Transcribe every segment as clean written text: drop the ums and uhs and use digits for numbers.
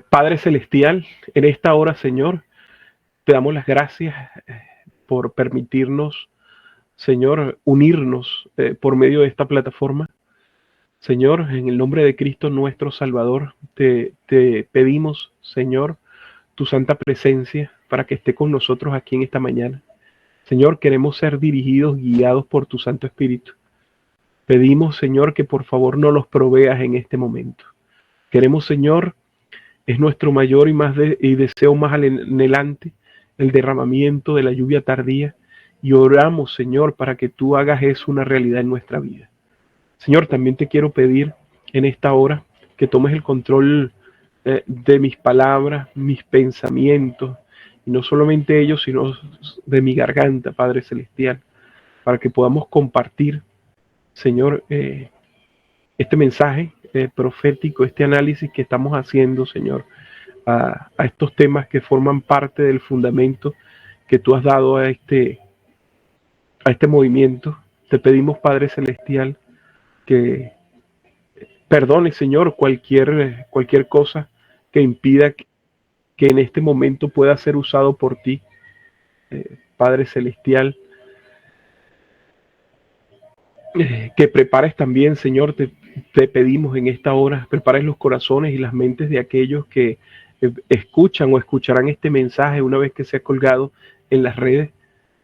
Padre Celestial, en esta hora, Señor, te damos las gracias por permitirnos, Señor, unirnos por medio de esta plataforma. Señor, en el nombre de Cristo nuestro Salvador, te pedimos, Señor, tu santa presencia para que esté con nosotros aquí en esta mañana. Señor, queremos ser dirigidos, guiados por tu Santo Espíritu. Pedimos, Señor, que por favor no los proveas en este momento. Queremos, Señor, es nuestro mayor y deseo más anhelante el derramamiento de la lluvia tardía, y oramos, Señor, para que tú hagas eso una realidad en nuestra vida. Señor, también te quiero pedir en esta hora que tomes el control de mis palabras, mis pensamientos, y no solamente ellos, sino de mi garganta, Padre Celestial, para que podamos compartir, Señor, este mensaje profético, este análisis que estamos haciendo, Señor, a estos temas que forman parte del fundamento que tú has dado a este movimiento. Te pedimos, Padre Celestial, que perdone, Señor, cualquier cosa que impida que en este momento pueda ser usado por ti, Padre Celestial. Que prepares también, Señor, te pedimos en esta hora, prepares los corazones y las mentes de aquellos que escuchan o escucharán este mensaje una vez que sea colgado en las redes,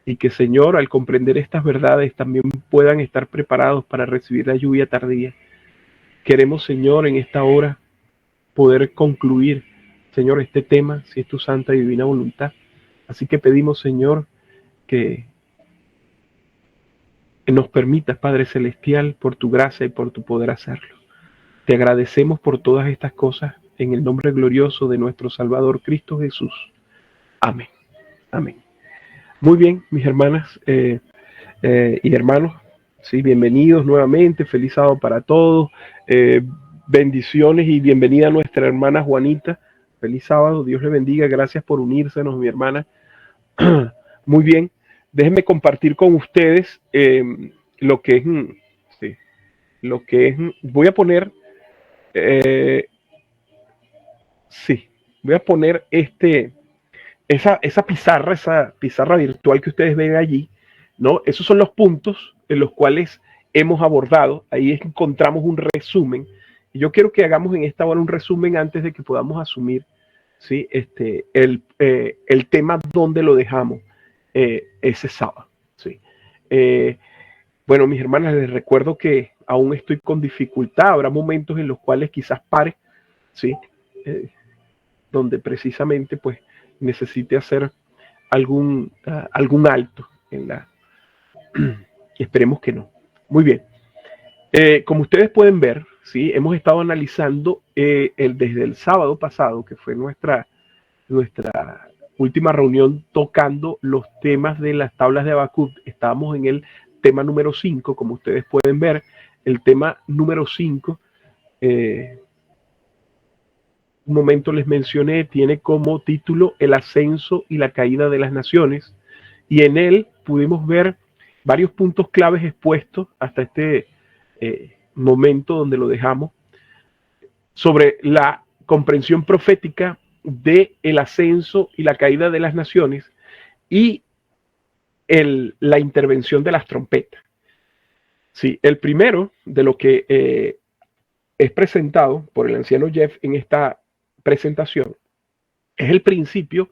y que, Señor, al comprender estas verdades también puedan estar preparados para recibir la lluvia tardía. Queremos, Señor, en esta hora poder concluir, Señor, este tema, si es tu santa y divina voluntad. Así que pedimos, Señor, que nos permitas, Padre Celestial, por tu gracia y por tu poder hacerlo. Te agradecemos por todas estas cosas en el nombre glorioso de nuestro Salvador Cristo Jesús. Amén. Amén. Muy bien, mis hermanas y hermanos, sí, bienvenidos nuevamente. Feliz sábado para todos. Bendiciones y bienvenida a nuestra hermana Juanita. Feliz sábado, Dios le bendiga. Gracias por unírsenos, mi hermana. Muy bien, déjenme compartir con ustedes lo que es, sí, lo que es, voy a poner, eh, sí, voy a poner esa pizarra virtual que ustedes ven allí, ¿no? Esos son los puntos en los cuales hemos abordado. Ahí encontramos un resumen. Y yo quiero que hagamos en esta hora un resumen antes de que podamos asumir, ¿sí? El tema donde lo dejamos ese sábado, ¿sí? Bueno, mis hermanas, les recuerdo que aún estoy con dificultad. Habrá momentos en los cuales quizás pare, ¿sí? Donde precisamente pues necesite hacer algún alto en la... Esperemos que no. Muy bien. Como ustedes pueden ver, ¿sí? Hemos estado analizando desde el sábado pasado, que fue nuestra última reunión, tocando los temas de las tablas de Habacuc. Estábamos en el tema número 5, como ustedes pueden ver. El tema número 5, un momento les mencioné, tiene como título El ascenso y la caída de las naciones, y en él pudimos ver varios puntos claves expuestos hasta este momento donde lo dejamos, sobre la comprensión profética de el ascenso y la caída de las naciones y la intervención de las trompetas. Sí, el primero de lo que es presentado por el anciano Jeff en esta presentación es el principio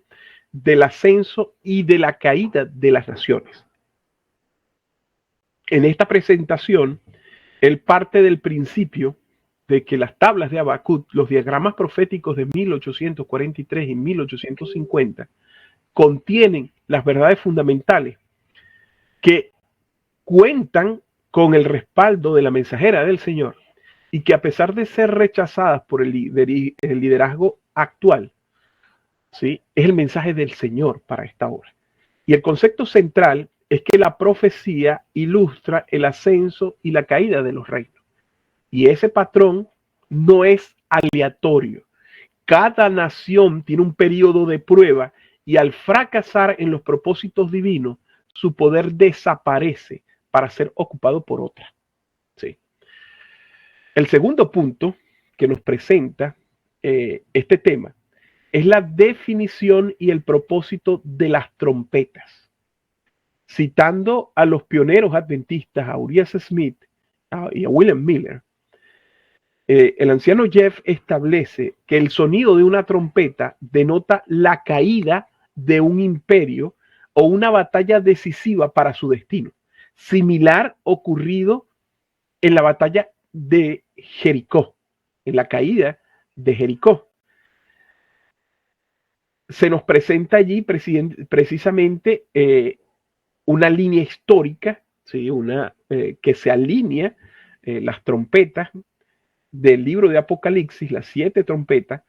del ascenso y de la caída de las naciones. En esta presentación, él parte del principio de que las tablas de Habacuc, los diagramas proféticos de 1843 y 1850, contienen las verdades fundamentales que cuentan con el respaldo de la mensajera del Señor, y que a pesar de ser rechazadas por el liderazgo actual, ¿sí? Es el mensaje del Señor para esta hora. Y el concepto central es que la profecía ilustra el ascenso y la caída de los reinos. Y ese patrón no es aleatorio. Cada nación tiene un periodo de prueba, y al fracasar en los propósitos divinos, su poder desaparece para ser ocupado por otra. ¿Sí? El segundo punto que nos presenta este tema es la definición y el propósito de las trompetas. Citando a los pioneros adventistas, a Urias Smith y a William Miller, el anciano Jeff establece que el sonido de una trompeta denota la caída de un imperio o una batalla decisiva para su destino, similar ocurrido en la batalla de Jericó, en la caída de Jericó. Se nos presenta allí precisamente una línea histórica, ¿sí? Que se alinea las trompetas del libro de Apocalipsis, las 7 trompetas.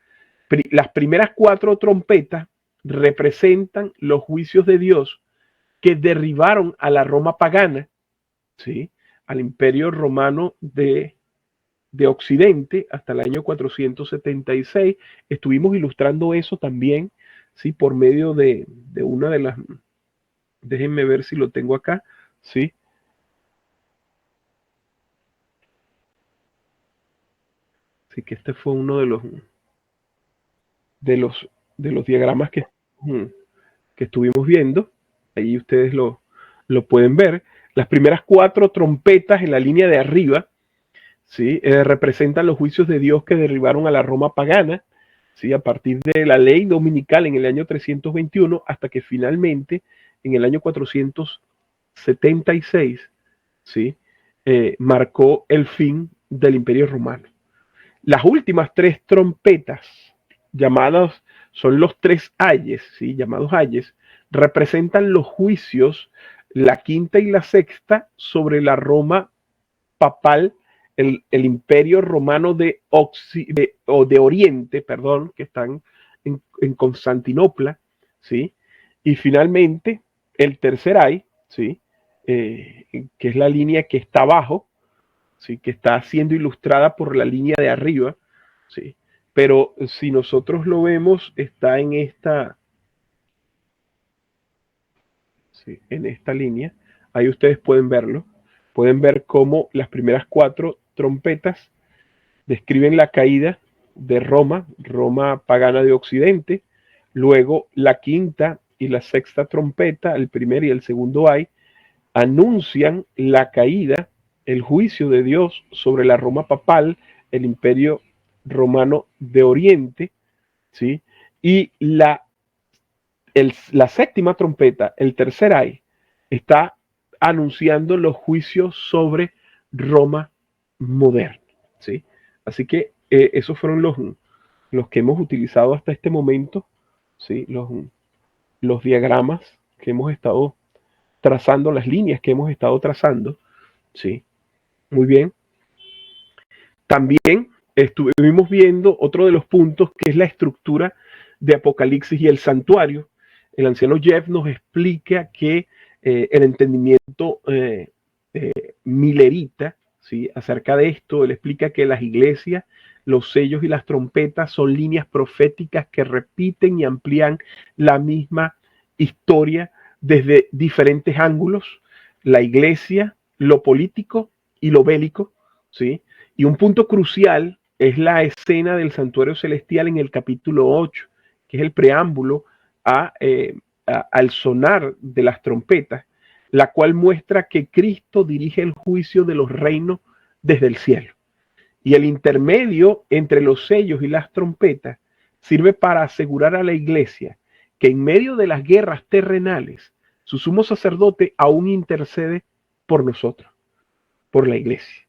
Las primeras 4 trompetas representan los juicios de Dios que derribaron a la Roma pagana, ¿sí? Al imperio romano de Occidente hasta el año 476. Estuvimos ilustrando eso también, ¿sí? Por medio de una de las... Déjenme ver si lo tengo acá, ¿sí? Así que este fue uno de los diagramas que estuvimos viendo. Ahí ustedes lo pueden ver. Las primeras 4 trompetas en la línea de arriba, ¿sí? Representan los juicios de Dios que derribaron a la Roma pagana, ¿sí? A partir de la ley dominical en el año 321 hasta que finalmente en el año 476, ¿sí? Marcó el fin del Imperio Romano. Las últimas 3 trompetas, llamadas, son los 3 ayes, ¿sí? Llamados ayes, representan los juicios, la quinta y la sexta, sobre la Roma papal, el imperio romano de Oriente, perdón, que están en Constantinopla, ¿sí? Y finalmente, el tercer ay, ¿sí? Que es la línea que está abajo, ¿sí? Que está siendo ilustrada por la línea de arriba, ¿sí? Pero si nosotros lo vemos, está en esta, ¿sí? En esta línea. Ahí ustedes pueden verlo. Pueden ver cómo las primeras 4 trompetas describen la caída de Roma, Roma pagana de Occidente. Luego la quinta y la sexta trompeta, el primer y el segundo ay, anuncian la caída, el juicio de Dios sobre la Roma papal, el imperio romano de Oriente, ¿sí? Y la séptima trompeta, el tercer ay, está anunciando los juicios sobre Roma moderna, ¿sí? Así que esos fueron los que hemos utilizado hasta este momento, ¿sí? Los diagramas que hemos estado trazando, las líneas que hemos estado trazando, ¿sí? Muy bien. También estuvimos viendo otro de los puntos que es la estructura de Apocalipsis y el santuario. El anciano Jeff nos explica que el entendimiento milerita, ¿sí? Acerca de esto, él explica que las iglesias, los sellos y las trompetas son líneas proféticas que repiten y amplían la misma historia desde diferentes ángulos: la iglesia, lo político y lo bélico, ¿sí? Y un punto crucial es la escena del santuario celestial en el capítulo 8, que es el preámbulo al sonar de las trompetas, la cual muestra que Cristo dirige el juicio de los reinos desde el cielo. Y el intermedio entre los sellos y las trompetas sirve para asegurar a la iglesia que en medio de las guerras terrenales, su sumo sacerdote aún intercede por nosotros, por la iglesia.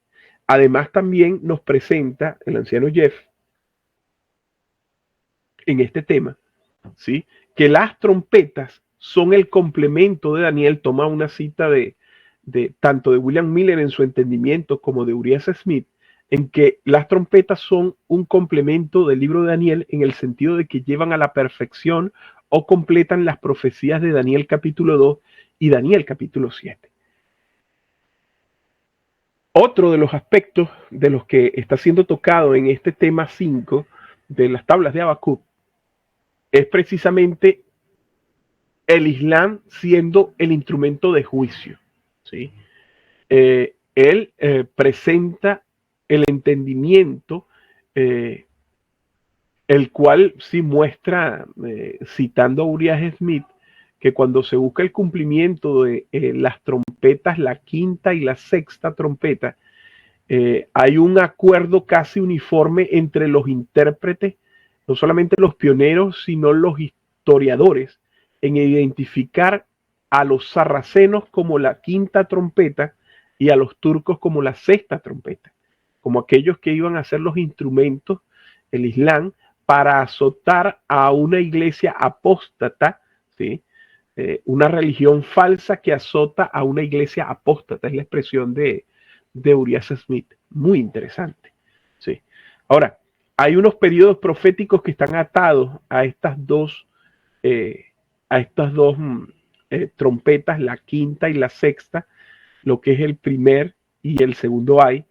Además, también nos presenta el anciano Jeff en este tema, ¿sí? Que las trompetas son el complemento de Daniel. Toma una cita de tanto de William Miller en su entendimiento como de Urias Smith, en que las trompetas son un complemento del libro de Daniel en el sentido de que llevan a la perfección o completan las profecías de Daniel capítulo 2 y Daniel capítulo 7. Otro de los aspectos de los que está siendo tocado en este tema 5 de las tablas de Habacuc es precisamente el Islam siendo el instrumento de juicio, ¿sí? Él presenta el entendimiento el cual sí muestra, citando a Uriah Smith, que cuando se busca el cumplimiento de las trompetas, la quinta y la sexta trompeta, hay un acuerdo casi uniforme entre los intérpretes, no solamente los pioneros, sino los historiadores, en identificar a los sarracenos como la quinta trompeta y a los turcos como la sexta trompeta, como aquellos que iban a ser los instrumentos, el Islam, para azotar a una iglesia apóstata, ¿sí? Una religión falsa que azota a una iglesia apóstata, es la expresión de Uriah Smith. Muy interesante. ¿Sí? Ahora, hay unos periodos proféticos que están atados a eh, estas dos trompetas, la quinta y la sexta, lo que es el primer y el segundo ay.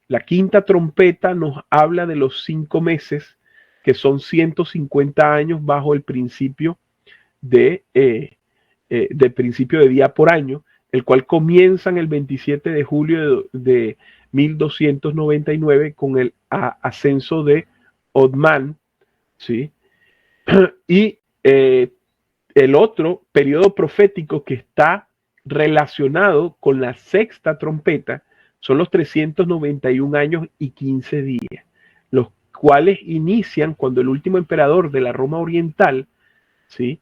La quinta trompeta nos habla de los 5 meses, que son 150 años bajo el principio del principio de día por año, el cual comienza en el 27 de julio de 1299 con el ascenso de Othman, ¿sí? Y el otro periodo profético que está relacionado con la sexta trompeta son los 391 años y 15 días, los cuales inician cuando el último emperador de la Roma Oriental, ¿sí?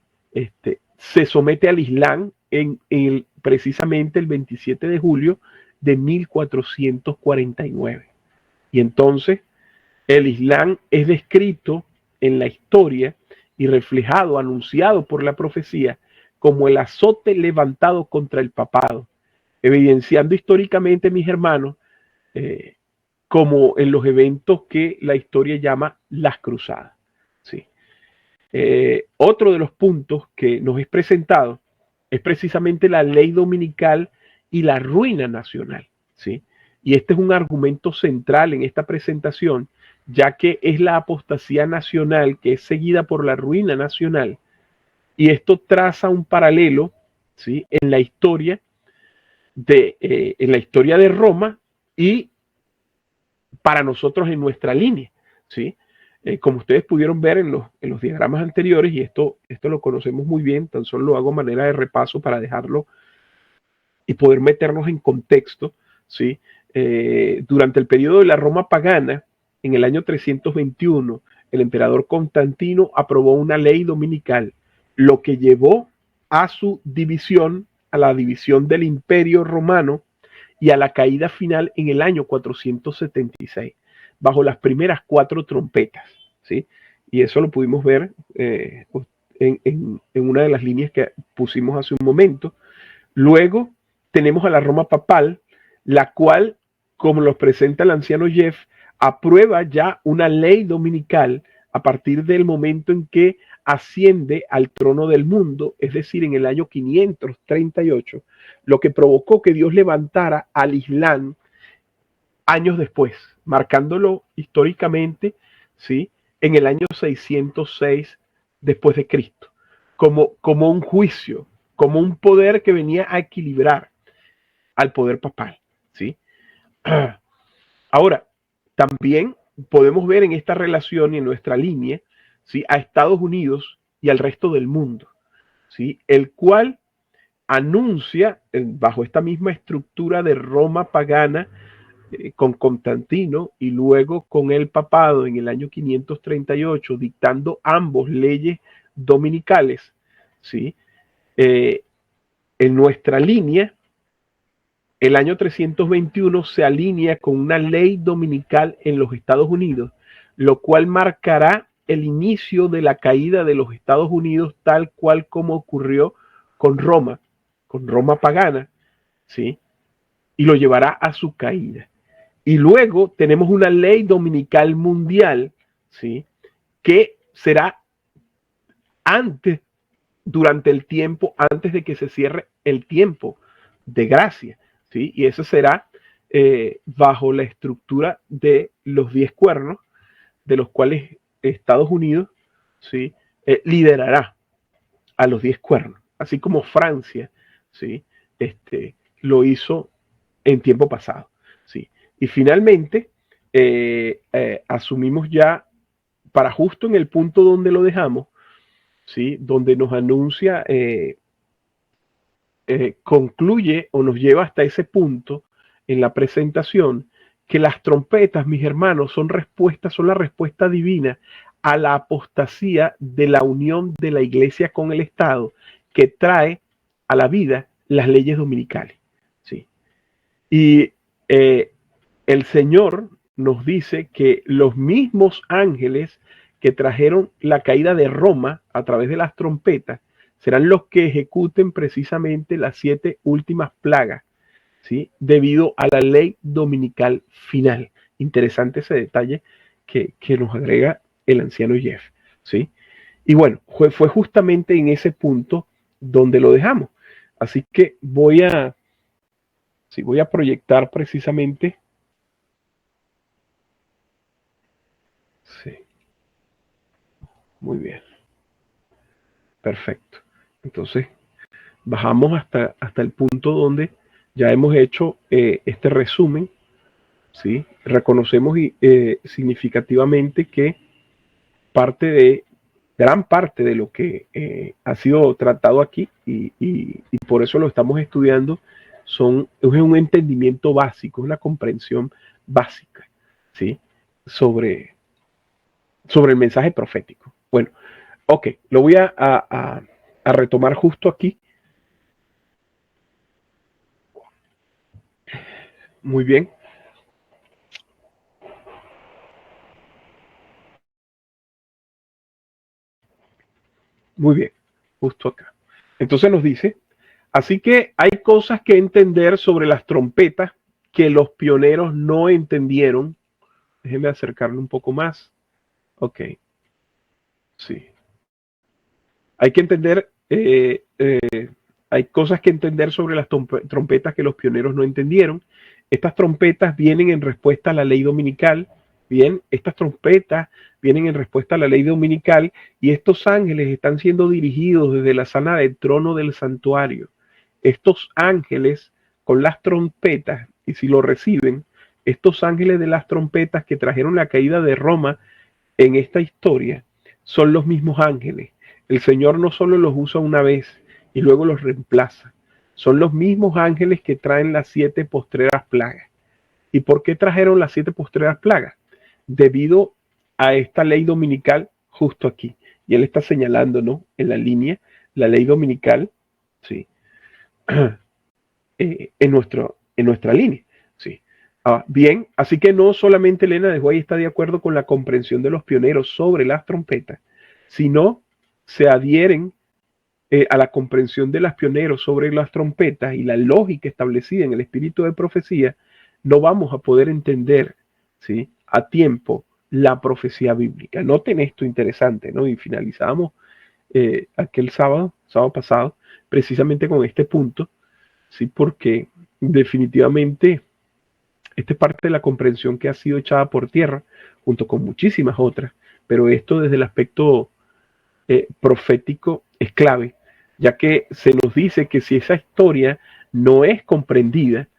Se somete al Islam precisamente el 27 de julio de 1449. Y entonces el Islam es descrito en la historia y reflejado, anunciado por la profecía, como el azote levantado contra el papado, evidenciando históricamente, mis hermanos, como en los eventos que la historia llama las cruzadas. ¿Sí? Otro de los puntos que nos es presentado es precisamente la ley dominical y la ruina nacional, ¿sí? Y este es un argumento central en esta presentación, ya que es la apostasía nacional que es seguida por la ruina nacional, y esto traza un paralelo, ¿sí? En la historia de Roma y para nosotros en nuestra línea, ¿sí? Como ustedes pudieron ver en los diagramas anteriores, y esto lo conocemos muy bien, tan solo lo hago a manera de repaso para dejarlo y poder meternos en contexto, ¿sí? Durante el periodo de la Roma pagana, en el año 321, el emperador Constantino aprobó una ley dominical, lo que llevó a su división, a la división del imperio romano y a la caída final en el año 476, bajo las primeras 4 trompetas, ¿sí? Y eso lo pudimos ver en una de las líneas que pusimos hace un momento. Luego tenemos a la Roma papal, la cual, como los presenta el anciano Jeff, aprueba ya una ley dominical a partir del momento en que asciende al trono del mundo, es decir, en el año 538, lo que provocó que Dios levantara al Islam años después, marcándolo históricamente, ¿sí? En el año 606 después de Cristo, como un juicio, como un poder que venía a equilibrar al poder papal, ¿sí? Ahora, también podemos ver en esta relación y en nuestra línea, ¿sí? A Estados Unidos y al resto del mundo, ¿sí? El cual anuncia, bajo esta misma estructura de Roma pagana, con Constantino y luego con el papado en el año 538, dictando ambos leyes dominicales, ¿sí? En nuestra línea, el año 321 se alinea con una ley dominical en los Estados Unidos, lo cual marcará el inicio de la caída de los Estados Unidos, tal cual como ocurrió con Roma pagana, ¿sí? Y lo llevará a su caída. Y luego tenemos una ley dominical mundial, ¿sí? Que será antes, durante el tiempo, antes de que se cierre el tiempo de gracia, ¿sí? Y eso será bajo la estructura de los 10 cuernos, de los cuales Estados Unidos, ¿sí? Liderará a los 10 cuernos, así como Francia, ¿sí? Lo hizo en tiempo pasado, ¿sí? Y finalmente, asumimos ya para justo en el punto donde lo dejamos, ¿sí? Donde nos anuncia, concluye o nos lleva hasta ese punto en la presentación, que las trompetas, mis hermanos, son la respuesta divina a la apostasía de la unión de la iglesia con el Estado, que trae a la vida las leyes dominicales. ¿Sí? Y el Señor nos dice que los mismos ángeles que trajeron la caída de Roma a través de las trompetas serán los que ejecuten precisamente las 7 últimas plagas, ¿sí? Debido a la ley dominical final. Interesante ese detalle que nos agrega el anciano Jeff, ¿sí? Y bueno, fue justamente en ese punto donde lo dejamos. Así que voy a proyectar precisamente. Sí. Muy bien. Perfecto. Entonces, bajamos hasta el punto donde ya hemos hecho este resumen, ¿sí? Reconocemos significativamente que gran parte de lo que ha sido tratado aquí y por eso lo estamos estudiando es un entendimiento básico, una comprensión básica, ¿sí? Sobre el mensaje profético. Bueno, ok, lo voy a retomar justo aquí. Muy bien. Muy bien, justo acá. Entonces nos dice, así que hay cosas que entender sobre las trompetas que los pioneros no entendieron. Déjenme acercarme un poco más. Ok, sí. Hay que entender, hay cosas que entender sobre las trompetas que los pioneros no entendieron. Estas trompetas vienen en respuesta a la ley dominical. Bien, estas trompetas vienen en respuesta a la ley dominical y estos ángeles están siendo dirigidos desde la sala del trono del santuario. Estos ángeles con las trompetas, y si lo reciben, estos ángeles de las trompetas que trajeron la caída de Roma en esta historia, son los mismos ángeles. El Señor no solo los usa una vez y luego los reemplaza. Son los mismos ángeles que traen las 7 postreras plagas. ¿Y por qué trajeron las 7 postreras plagas? Debido a esta ley dominical justo aquí. Y él está señalando, ¿no? En la línea, la ley dominical, sí, en nuestra línea, sí. Bien, así que no solamente Elena de Guay está de acuerdo con la comprensión de los pioneros sobre las trompetas, sino se adhieren a la comprensión de los pioneros sobre las trompetas y la lógica establecida en el espíritu de profecía. No vamos a poder entender, ¿sí?, a tiempo la profecía bíblica. Noten esto interesante, ¿no? Y finalizamos aquel sábado pasado, precisamente con este punto, ¿sí? Porque definitivamente esta es parte de la comprensión que ha sido echada por tierra, junto con muchísimas otras, pero esto desde el aspecto profético es clave, ya que se nos dice que si esa historia no es comprendida,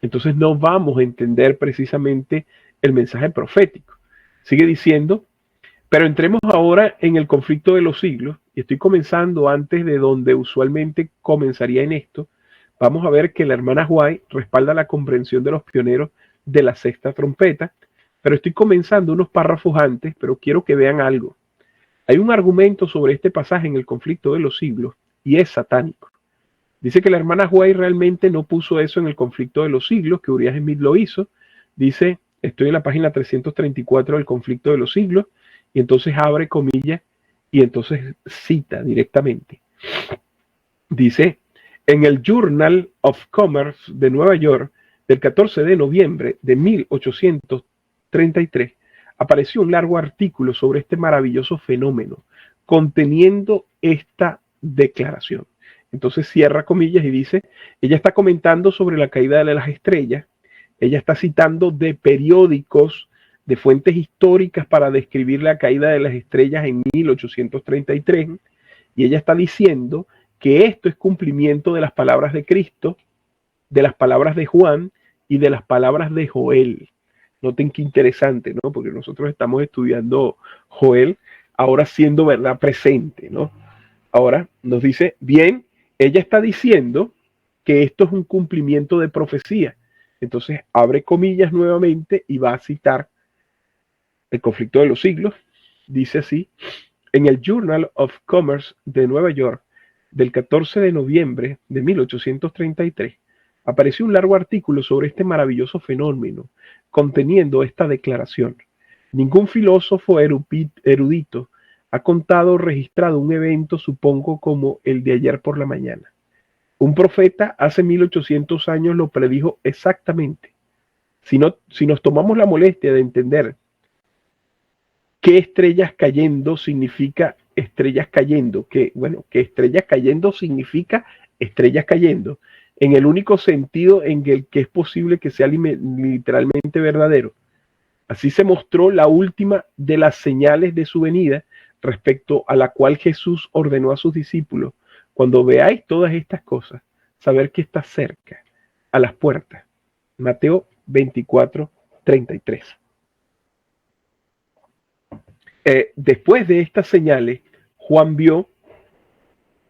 entonces no vamos a entender precisamente el mensaje profético. Sigue diciendo, pero entremos ahora en el conflicto de los siglos, y estoy comenzando antes de donde usualmente comenzaría en esto. Vamos a ver que la hermana White respalda la comprensión de los pioneros de la sexta trompeta, pero estoy comenzando unos párrafos antes, pero quiero que vean algo. Hay un argumento sobre este pasaje en el conflicto de los siglos y es satánico. Dice que la hermana White realmente no puso eso en el conflicto de los siglos, que Uriah Smith lo hizo. Dice, estoy en la página 334 del conflicto de los siglos, y entonces abre comillas y entonces cita directamente. Dice, en el Journal of Commerce de Nueva York, del 14 de noviembre de 1833, apareció un largo artículo sobre este maravilloso fenómeno, conteniendo esta declaración. Entonces cierra comillas y dice, ella está comentando sobre la caída de las estrellas, ella está citando de periódicos, de fuentes históricas para describir la caída de las estrellas en 1833, y ella está diciendo que esto es cumplimiento de las palabras de Cristo, de las palabras de Juan y de las palabras de Joel. Noten qué interesante, ¿no? Porque nosotros estamos estudiando Joel, ahora siendo verdad presente, ¿no? Ahora nos dice, bien, ella está diciendo que esto es un cumplimiento de profecía. Entonces abre comillas nuevamente y va a citar el conflicto de los siglos. Dice así, en el Journal of Commerce de Nueva York, del 14 de noviembre de 1833, apareció un largo artículo sobre este maravilloso fenómeno, conteniendo esta declaración. Ningún filósofo erudito ha contado o registrado un evento, supongo, como el de ayer por la mañana. Un profeta hace 1800 años lo predijo exactamente. Si nos tomamos la molestia de entender qué estrellas cayendo significa estrellas cayendo, que estrellas cayendo significa estrellas cayendo, en el único sentido en el que es posible que sea literalmente verdadero. Así se mostró la última de las señales de su venida, respecto a la cual Jesús ordenó a sus discípulos: cuando veáis todas estas cosas, saber que está cerca, a las puertas. Mateo 24:33. Después de estas señales, Juan vio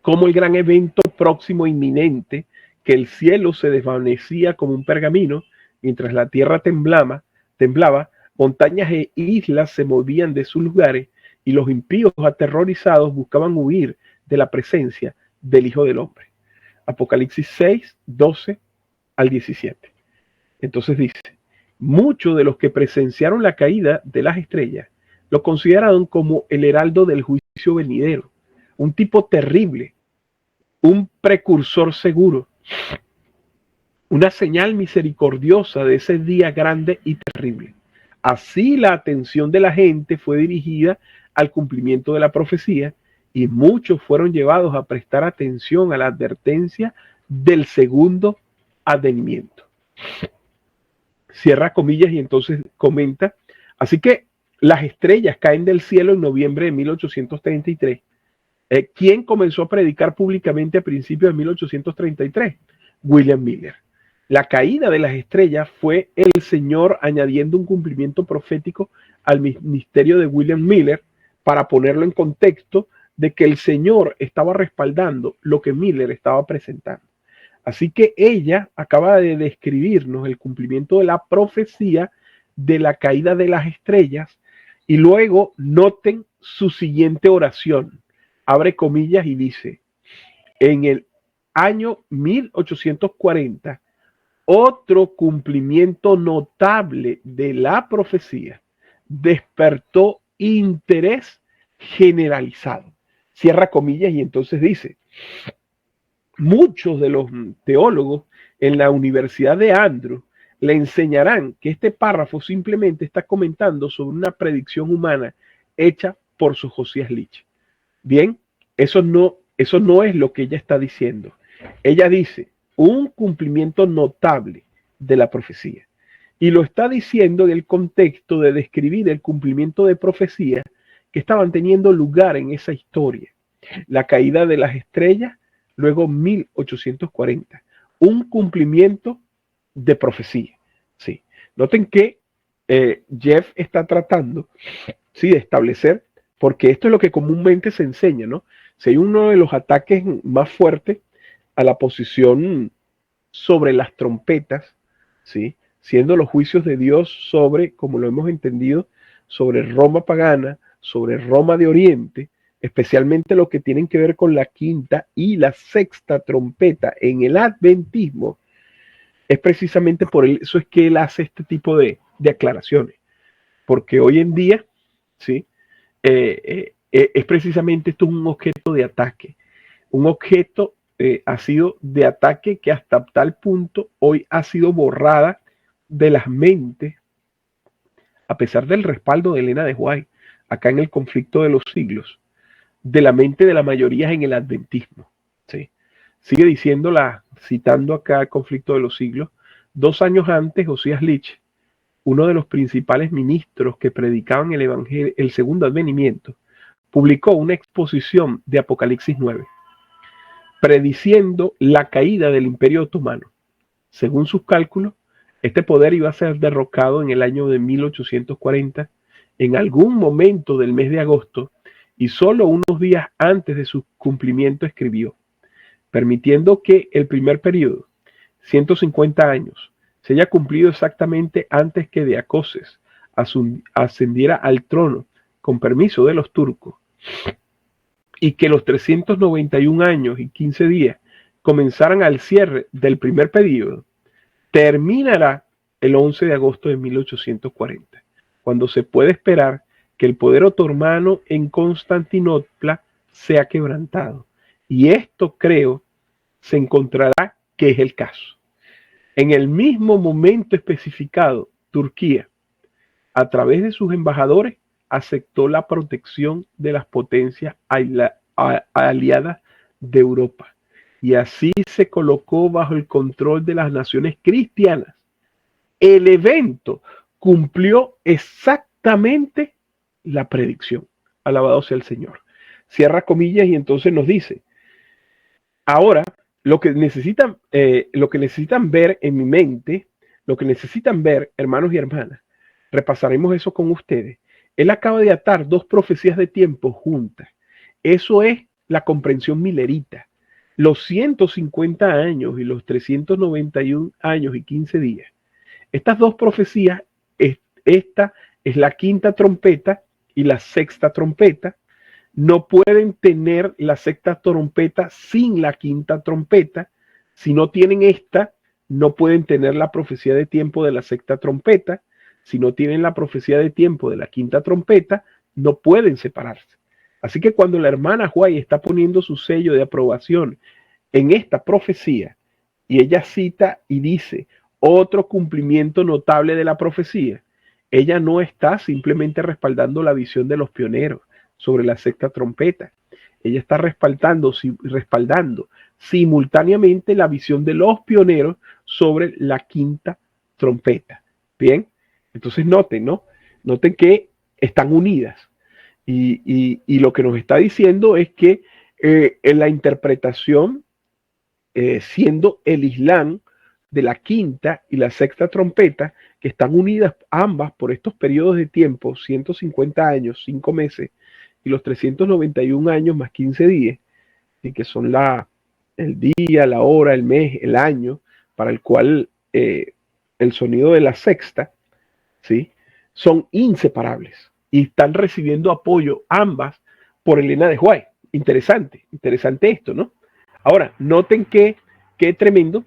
como el gran evento próximo e inminente, que el cielo se desvanecía como un pergamino, mientras la tierra temblaba, montañas e islas se movían de sus lugares, y los impíos aterrorizados buscaban huir de la presencia del Hijo del Hombre. Apocalipsis 6:12-17. Entonces dice, muchos de los que presenciaron la caída de las estrellas lo consideraron como el heraldo del juicio venidero, un tipo terrible, un precursor seguro, una señal misericordiosa de ese día grande y terrible. Así la atención de la gente fue dirigida al cumplimiento de la profecía, y muchos fueron llevados a prestar atención a la advertencia del segundo advenimiento. Cierra comillas y entonces comenta, así que las estrellas caen del cielo en noviembre de 1833. ¿Quién comenzó a predicar públicamente a principios de 1833? William Miller. La caída de las estrellas fue el Señor añadiendo un cumplimiento profético al ministerio de William Miller, para ponerlo en contexto de que el Señor estaba respaldando lo que Miller estaba presentando. Así que ella acaba de describirnos el cumplimiento de la profecía de la caída de las estrellas, y luego noten su siguiente oración. Abre comillas y dice, en el año 1840, otro cumplimiento notable de la profecía despertó interés generalizado. Cierra comillas y entonces dice, muchos de los teólogos en la Universidad de Andrews le enseñarán que este párrafo simplemente está comentando sobre una predicción humana hecha por su Josías Litch. Bien, eso no es lo que ella está diciendo. Ella dice un cumplimiento notable de la profecía, y lo está diciendo en el contexto de describir el cumplimiento de profecía que estaban teniendo lugar en esa historia. La caída de las estrellas, luego 1840. Un cumplimiento de profecía. Sí. Noten que Jeff está tratando, sí, de establecer, porque esto es lo que comúnmente se enseña, ¿no? Si hay uno de los ataques más fuertes a la posición sobre las trompetas, ¿sí? Siendo los juicios de Dios sobre, como lo hemos entendido, sobre Roma pagana, sobre Roma de Oriente, especialmente lo que tienen que ver con la quinta y la sexta trompeta en el adventismo. Es precisamente por eso es que él hace este tipo de aclaraciones, porque hoy en día, ¿sí? Es precisamente esto un objeto de ataque, un objeto ha sido de ataque que hasta tal punto hoy ha sido borrada de las mentes, a pesar del respaldo de Elena de White, acá en el conflicto de los siglos, de la mente de la mayoría en el adventismo. ¿Sí? Sigue diciéndola, citando acá el conflicto de los siglos, 2 años antes, Josías Litch, uno de los principales ministros que predicaban el evangelio, el segundo advenimiento, publicó una exposición de Apocalipsis 9, prediciendo la caída del Imperio Otomano. Según sus cálculos, Este poder iba a ser derrocado en el año de 1840, en algún momento del mes de agosto, y solo unos días antes de su cumplimiento escribió, permitiendo que el primer periodo, 150 años, se haya cumplido exactamente antes que Deacoses ascendiera al trono con permiso de los turcos, y que los 391 años y 15 días comenzaran al cierre del primer periodo, terminará el 11 de agosto de 1840, cuando se puede esperar que el poder otomano en Constantinopla sea quebrantado. Y esto, creo, se encontrará que es el caso. En el mismo momento especificado, Turquía, a través de sus embajadores, aceptó la protección de las potencias aliadas de Europa, y así se colocó bajo el control de las naciones cristianas. El evento cumplió exactamente la predicción. Alabado sea el Señor. Cierra comillas y entonces nos dice, ahora lo que necesitan ver en mi mente, lo que necesitan ver, hermanos y hermanas, repasaremos eso con ustedes. Él acaba de atar dos profecías de tiempo juntas. Eso es la comprensión milerita. Los 150 años y los 391 años y 15 días. Estas dos profecías, esta es la quinta trompeta y la sexta trompeta. No pueden tener la sexta trompeta sin la quinta trompeta. Si no tienen esta, no pueden tener la profecía de tiempo de la sexta trompeta. Si no tienen la profecía de tiempo de la quinta trompeta, no pueden separarse. Así que cuando la hermana White está poniendo su sello de aprobación en esta profecía, y ella cita y dice otro cumplimiento notable de la profecía, ella no está simplemente respaldando la visión de los pioneros sobre la sexta trompeta. Ella está respaldando simultáneamente la visión de los pioneros sobre la quinta trompeta. Bien, entonces noten, ¿no? Noten que están unidas. Y lo que nos está diciendo es que en la interpretación, siendo el Islam de la quinta y la sexta trompeta, que están unidas ambas por estos periodos de tiempo, 150 años, 5 meses, y los 391 años más 15 días, y que son el día, la hora, el mes, el año, para el cual el sonido de la sexta, ¿sí?, son inseparables y están recibiendo apoyo ambas por Elena de White. Interesante esto, ¿no? Ahora, noten qué tremendo,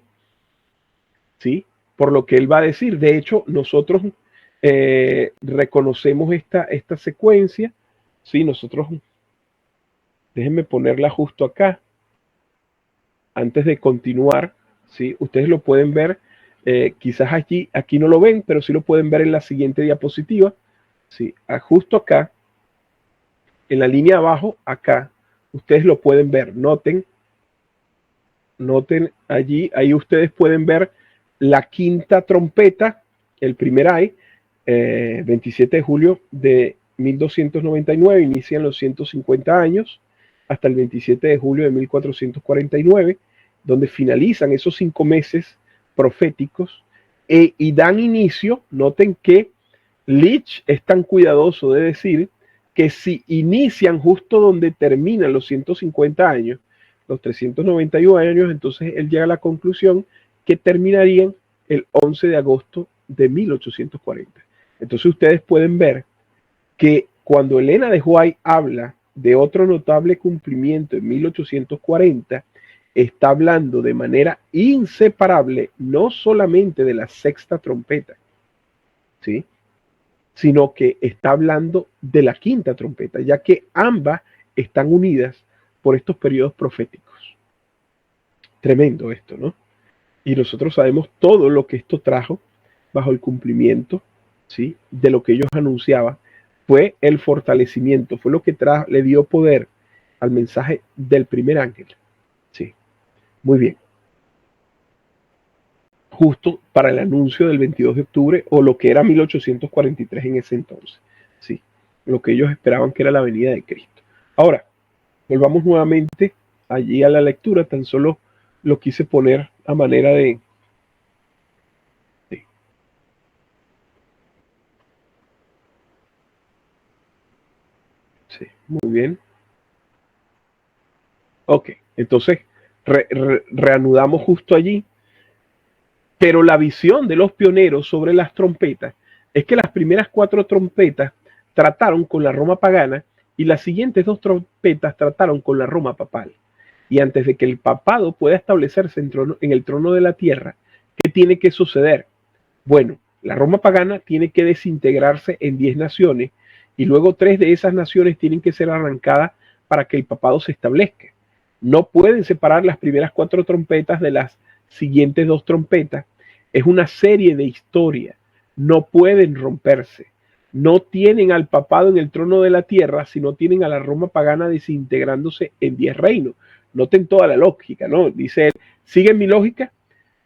¿sí?, por lo que él va a decir. De hecho, nosotros reconocemos esta secuencia, ¿sí? Nosotros, déjenme ponerla justo acá, antes de continuar, ¿sí? Ustedes lo pueden ver, quizás aquí no lo ven, pero sí lo pueden ver en la siguiente diapositiva, ¿sí? Justo acá, en la línea abajo, acá, ustedes lo pueden ver. Noten allí, ahí ustedes pueden ver la quinta trompeta, el primer ay, 27 de julio de 1299, inician los 150 años, hasta el 27 de julio de 1449, donde finalizan esos 5 meses proféticos y dan inicio. Noten que Leach es tan cuidadoso de decir que si inician justo donde terminan los 150 años, los 391 años, entonces él llega a la conclusión que terminarían el 11 de agosto de 1840. Entonces ustedes pueden ver que cuando Elena de White habla de otro notable cumplimiento en 1840, está hablando de manera inseparable no solamente de la sexta trompeta, ¿sí?, sino que está hablando de la quinta trompeta, ya que ambas están unidas por estos periodos proféticos. Tremendo esto, ¿no? Y nosotros sabemos todo lo que esto trajo bajo el cumplimiento, ¿sí?, de lo que ellos anunciaban. Fue el fortalecimiento, fue lo que le dio poder al mensaje del primer ángel. Sí, muy bien. Justo para el anuncio del 22 de octubre, o lo que era 1843 en ese entonces. Sí, lo que ellos esperaban que era la venida de Cristo. Ahora, volvamos nuevamente allí a la lectura. Tan solo lo quise poner a manera de Muy bien. Ok, entonces reanudamos justo allí. Pero la visión de los pioneros sobre las trompetas es que las primeras 4 trompetas trataron con la Roma pagana y las siguientes 2 trompetas trataron con la Roma papal. Y antes de que el papado pueda establecerse en el trono de la tierra, ¿qué tiene que suceder? Bueno, la Roma pagana tiene que desintegrarse en 10 naciones y luego 3 de esas naciones tienen que ser arrancadas para que el papado se establezca. No pueden separar las primeras 4 trompetas de las siguientes 2 trompetas. Es una serie de historia. No pueden romperse. No tienen al papado en el trono de la tierra, sino tienen a la Roma pagana desintegrándose en 10 reinos. Noten toda la lógica, ¿no? Dice él, ¿siguen mi lógica?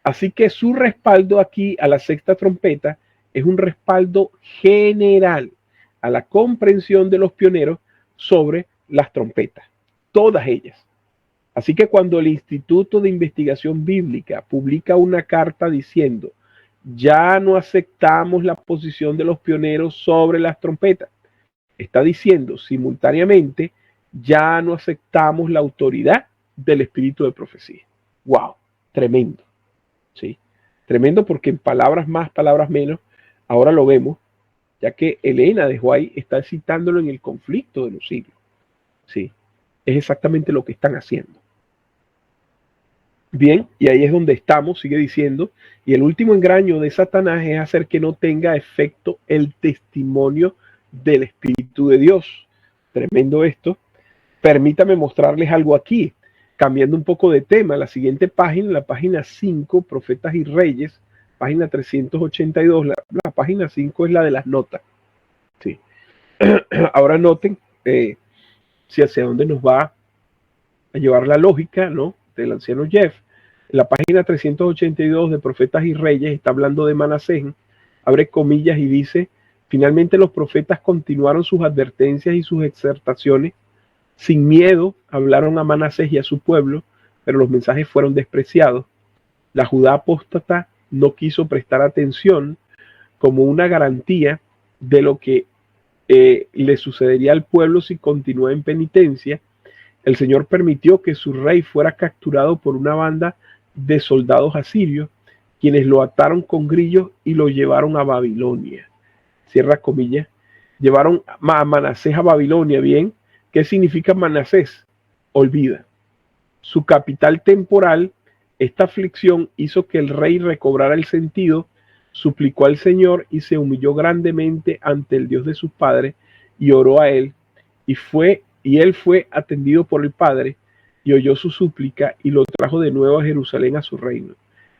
Así que su respaldo aquí a la sexta trompeta es un respaldo general a la comprensión de los pioneros sobre las trompetas, todas ellas. Así que cuando el Instituto de Investigación Bíblica publica una carta diciendo, ya no aceptamos la posición de los pioneros sobre las trompetas, está diciendo simultáneamente, ya no aceptamos la autoridad del espíritu de profecía. ¡Wow! Tremendo. ¿Sí? Tremendo porque en palabras más, palabras menos, ahora lo vemos, ya que Elena de White está citándolo en el conflicto de los siglos. ¿Sí? Es exactamente lo que están haciendo. Bien, y ahí es donde estamos, sigue diciendo, y el último engaño de Satanás es hacer que no tenga efecto el testimonio del Espíritu de Dios. Tremendo esto. Permítame mostrarles algo aquí, cambiando un poco de tema. La siguiente página, la página 5, Profetas y Reyes, página 382, la página 5 es la de las notas. Sí. Ahora noten si hacia dónde nos va a llevar la lógica, ¿no?, del anciano Jeff. En la página 382 de Profetas y Reyes está hablando de Manasés, abre comillas y dice, finalmente los profetas continuaron sus advertencias y sus exhortaciones. Sin miedo hablaron a Manasés y a su pueblo, pero los mensajes fueron despreciados. La Judá apóstata no quiso prestar atención como una garantía de lo que le sucedería al pueblo si continúa en penitencia. El Señor permitió que su rey fuera capturado por una banda de soldados asirios, quienes lo ataron con grillos y lo llevaron a Babilonia. Cierra comillas. Llevaron a Manasés a Babilonia, bien. ¿Qué significa Manasés? Olvida. Su capital temporal, esta aflicción hizo que el rey recobrara el sentido, suplicó al Señor y se humilló grandemente ante el Dios de sus padres y oró a él, y él fue atendido por el Padre y oyó su súplica y lo trajo de nuevo a Jerusalén a su reino.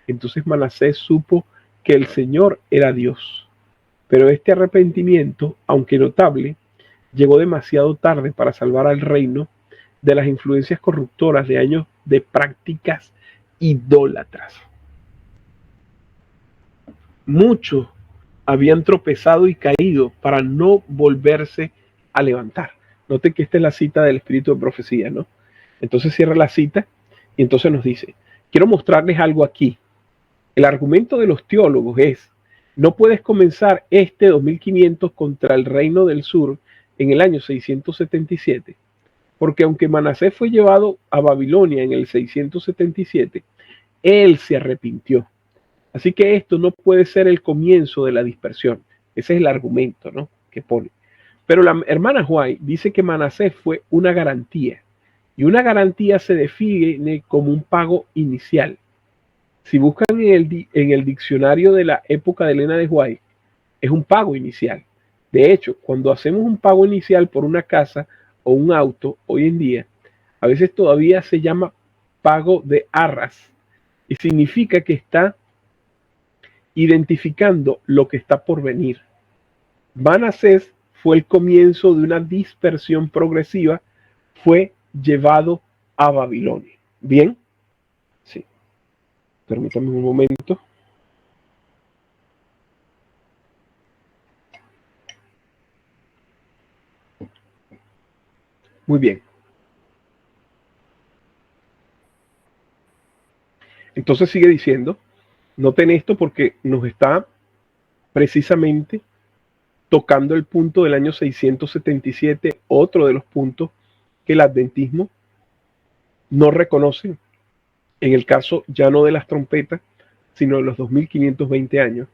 Entonces Manasés supo que el Señor era Dios. Pero este arrepentimiento, aunque notable, llegó demasiado tarde para salvar al reino de las influencias corruptoras de años de prácticas idólatras. Muchos habían tropezado y caído para no volverse a levantar. Noten que esta es la cita del espíritu de profecía, ¿no? Entonces cierra la cita y entonces nos dice, quiero mostrarles algo aquí. El argumento de los teólogos es, no puedes comenzar este 2500 contra el reino del sur en el año 677, porque aunque Manasés fue llevado a Babilonia en el 677, él se arrepintió. Así que esto no puede ser el comienzo de la dispersión. Ese es el argumento, ¿no?, que pone. Pero la hermana White dice que Manasés fue una garantía. Y una garantía se define como un pago inicial. Si buscan en el diccionario de la época de Elena de White, es un pago inicial. De hecho, cuando hacemos un pago inicial por una casa o un auto, hoy en día, a veces todavía se llama pago de arras. Y significa que está identificando lo que está por venir. Manasés fue el comienzo de una dispersión progresiva, fue llevado a Babilonia. ¿Bien? Sí. Permítanme un momento. Muy bien. Entonces sigue diciendo, noten esto porque nos está precisamente tocando el punto del año 677, otro de los puntos que el adventismo no reconoce, en el caso ya no de las trompetas, sino de los 2520 años.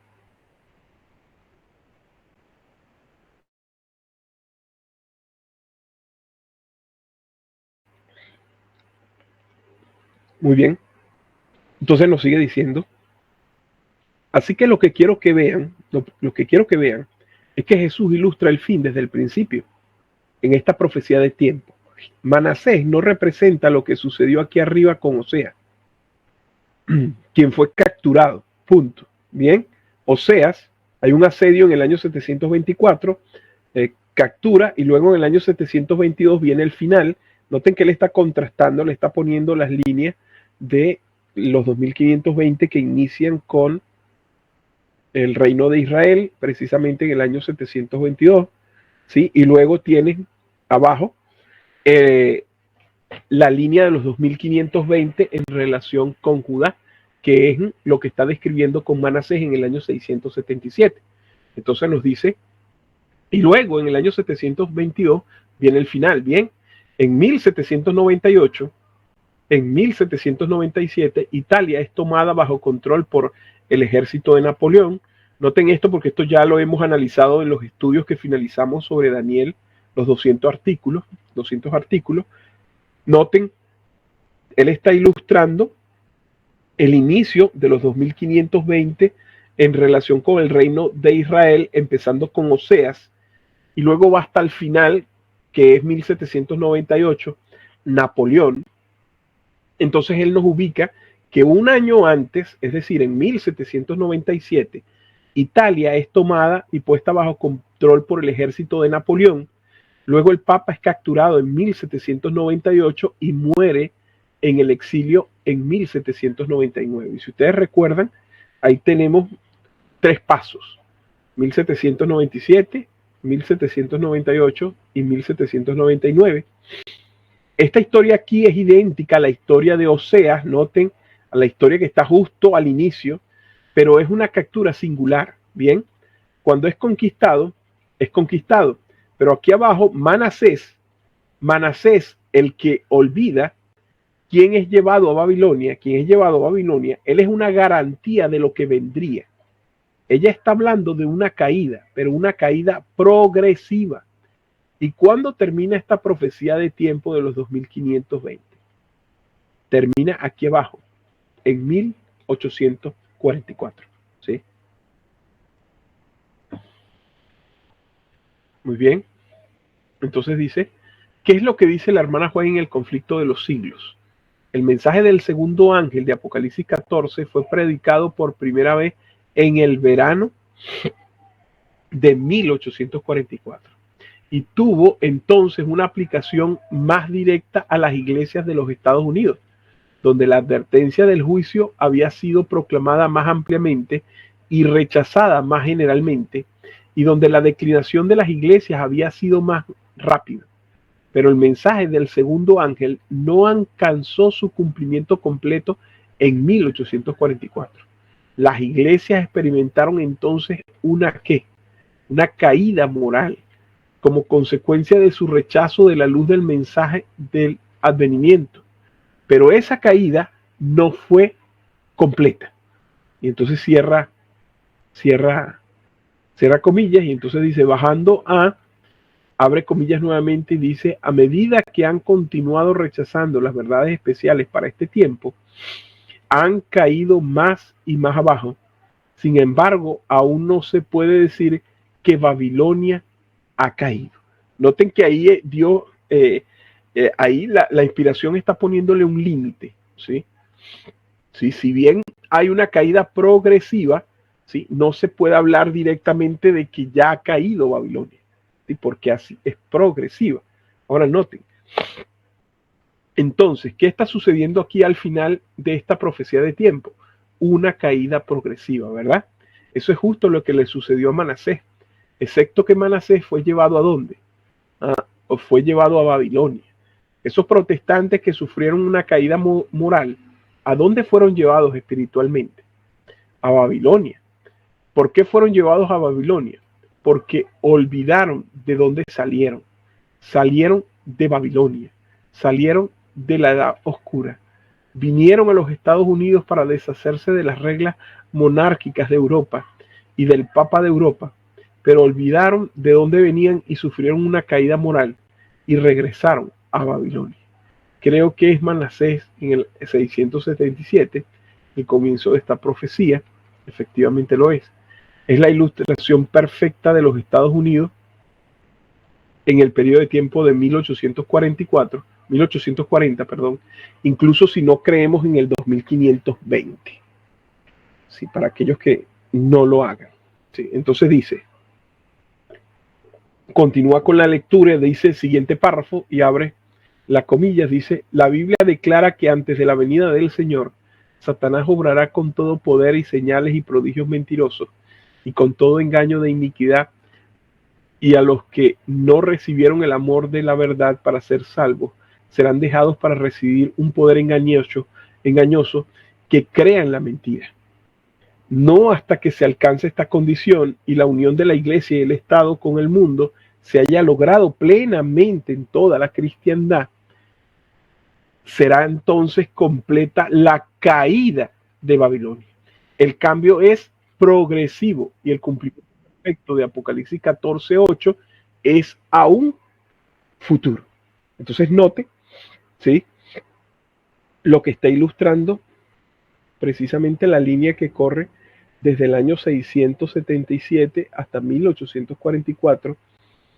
Muy bien. Entonces nos sigue diciendo. Así que lo que quiero que vean, lo que quiero que vean es que Jesús ilustra el fin desde el principio, en esta profecía de tiempo. Manasés no representa lo que sucedió aquí arriba con Oseas, quien fue capturado. Punto. Bien. Oseas, hay un asedio en el año 724, captura, y luego en el año 722 viene el final. Noten que él está contrastando, le está poniendo las líneas de los 2520 que inician con el reino de Israel, precisamente en el año 722, ¿sí? Y luego tienen abajo la línea de los 2520 en relación con Judá, que es lo que está describiendo con Manasés en el año 677. Entonces nos dice, y luego en el año 722 viene el final. Bien, en 1798, en 1797, Italia es tomada bajo control por el ejército de Napoleón. Noten esto porque esto ya lo hemos analizado en los estudios que finalizamos sobre Daniel, los 200 artículos. Noten, él está ilustrando el inicio de los 2520 en relación con el reino de Israel, empezando con Oseas, y luego va hasta el final, que es 1798, Napoleón. Entonces él nos ubica que un año antes, es decir, en 1797, Italia es tomada y puesta bajo control por el ejército de Napoleón. Luego el Papa es capturado en 1798 y muere en el exilio en 1799. Y si ustedes recuerdan, ahí tenemos 3 pasos: 1797, 1798 y 1799. Esta historia aquí es idéntica a la historia de Oseas, noten, a la historia que está justo al inicio, pero es una captura singular. Bien, cuando es conquistado, pero aquí abajo Manasés, el que olvida quién es llevado a Babilonia, él es una garantía de lo que vendría. Ella está hablando de una caída, pero una caída progresiva. ¿Y cuándo termina esta profecía de tiempo de los 2520? Termina aquí abajo, en 1844. ¿Sí? Muy bien. Entonces dice, ¿qué es lo que dice la hermana Juan en el conflicto de los siglos? El mensaje del segundo ángel de Apocalipsis 14 fue predicado por primera vez en el verano de 1844. Y tuvo entonces una aplicación más directa a las iglesias de los Estados Unidos, donde la advertencia del juicio había sido proclamada más ampliamente y rechazada más generalmente, y donde la declinación de las iglesias había sido más rápida. Pero el mensaje del segundo ángel no alcanzó su cumplimiento completo en 1844. Las iglesias experimentaron entonces una caída moral, como consecuencia de su rechazo de la luz del mensaje del advenimiento. Pero esa caída no fue completa. Y entonces cierra comillas, y entonces dice, abre comillas nuevamente y dice, a medida que han continuado rechazando las verdades especiales para este tiempo, han caído más y más abajo. Sin embargo, aún no se puede decir que Babilonia ha caído. Noten que ahí Dios, ahí la inspiración está poniéndole un límite, ¿sí? ¿Sí? Si bien hay una caída progresiva, ¿sí? No se puede hablar directamente de que ya ha caído Babilonia, ¿sí? Porque así es progresiva. Ahora noten. Entonces, ¿qué está sucediendo aquí al final de esta profecía de tiempo? Una caída progresiva, ¿verdad? Eso es justo lo que le sucedió a Manasés, excepto que Manasés fue llevado ¿a dónde? O fue llevado a Babilonia. Esos protestantes que sufrieron una caída moral, ¿a dónde fueron llevados espiritualmente? A Babilonia. ¿Por qué fueron llevados a Babilonia? porque olvidaron de dónde salieron. Salieron de Babilonia, salieron de la Edad Oscura. Vinieron a los Estados Unidos para deshacerse de las reglas monárquicas de Europa y del Papa de Europa, pero olvidaron de dónde venían y sufrieron una caída moral y regresaron a Babilonia. Creo que es Manasés en el 677, el comienzo de esta profecía. Efectivamente lo es. Es la ilustración perfecta de los Estados Unidos en el periodo de tiempo de 1840, incluso si no creemos en el 2520. Sí, para aquellos que no lo hagan. Sí, entonces dice, continúa con la lectura, dice el siguiente párrafo y abre las comillas, dice, la Biblia declara que antes de la venida del Señor, Satanás obrará con todo poder y señales y prodigios mentirosos y con todo engaño de iniquidad, y a los que no recibieron el amor de la verdad para ser salvos, serán dejados para recibir un poder engañoso que crea en la mentira. No hasta que se alcance esta condición y la unión de la Iglesia y el Estado con el mundo se haya logrado plenamente en toda la cristiandad, será entonces completa la caída de Babilonia. El cambio es progresivo y el cumplimiento perfecto de Apocalipsis 14:8 es aún futuro. Entonces note, ¿sí?, lo que está ilustrando precisamente la línea que corre desde el año 677 hasta 1844,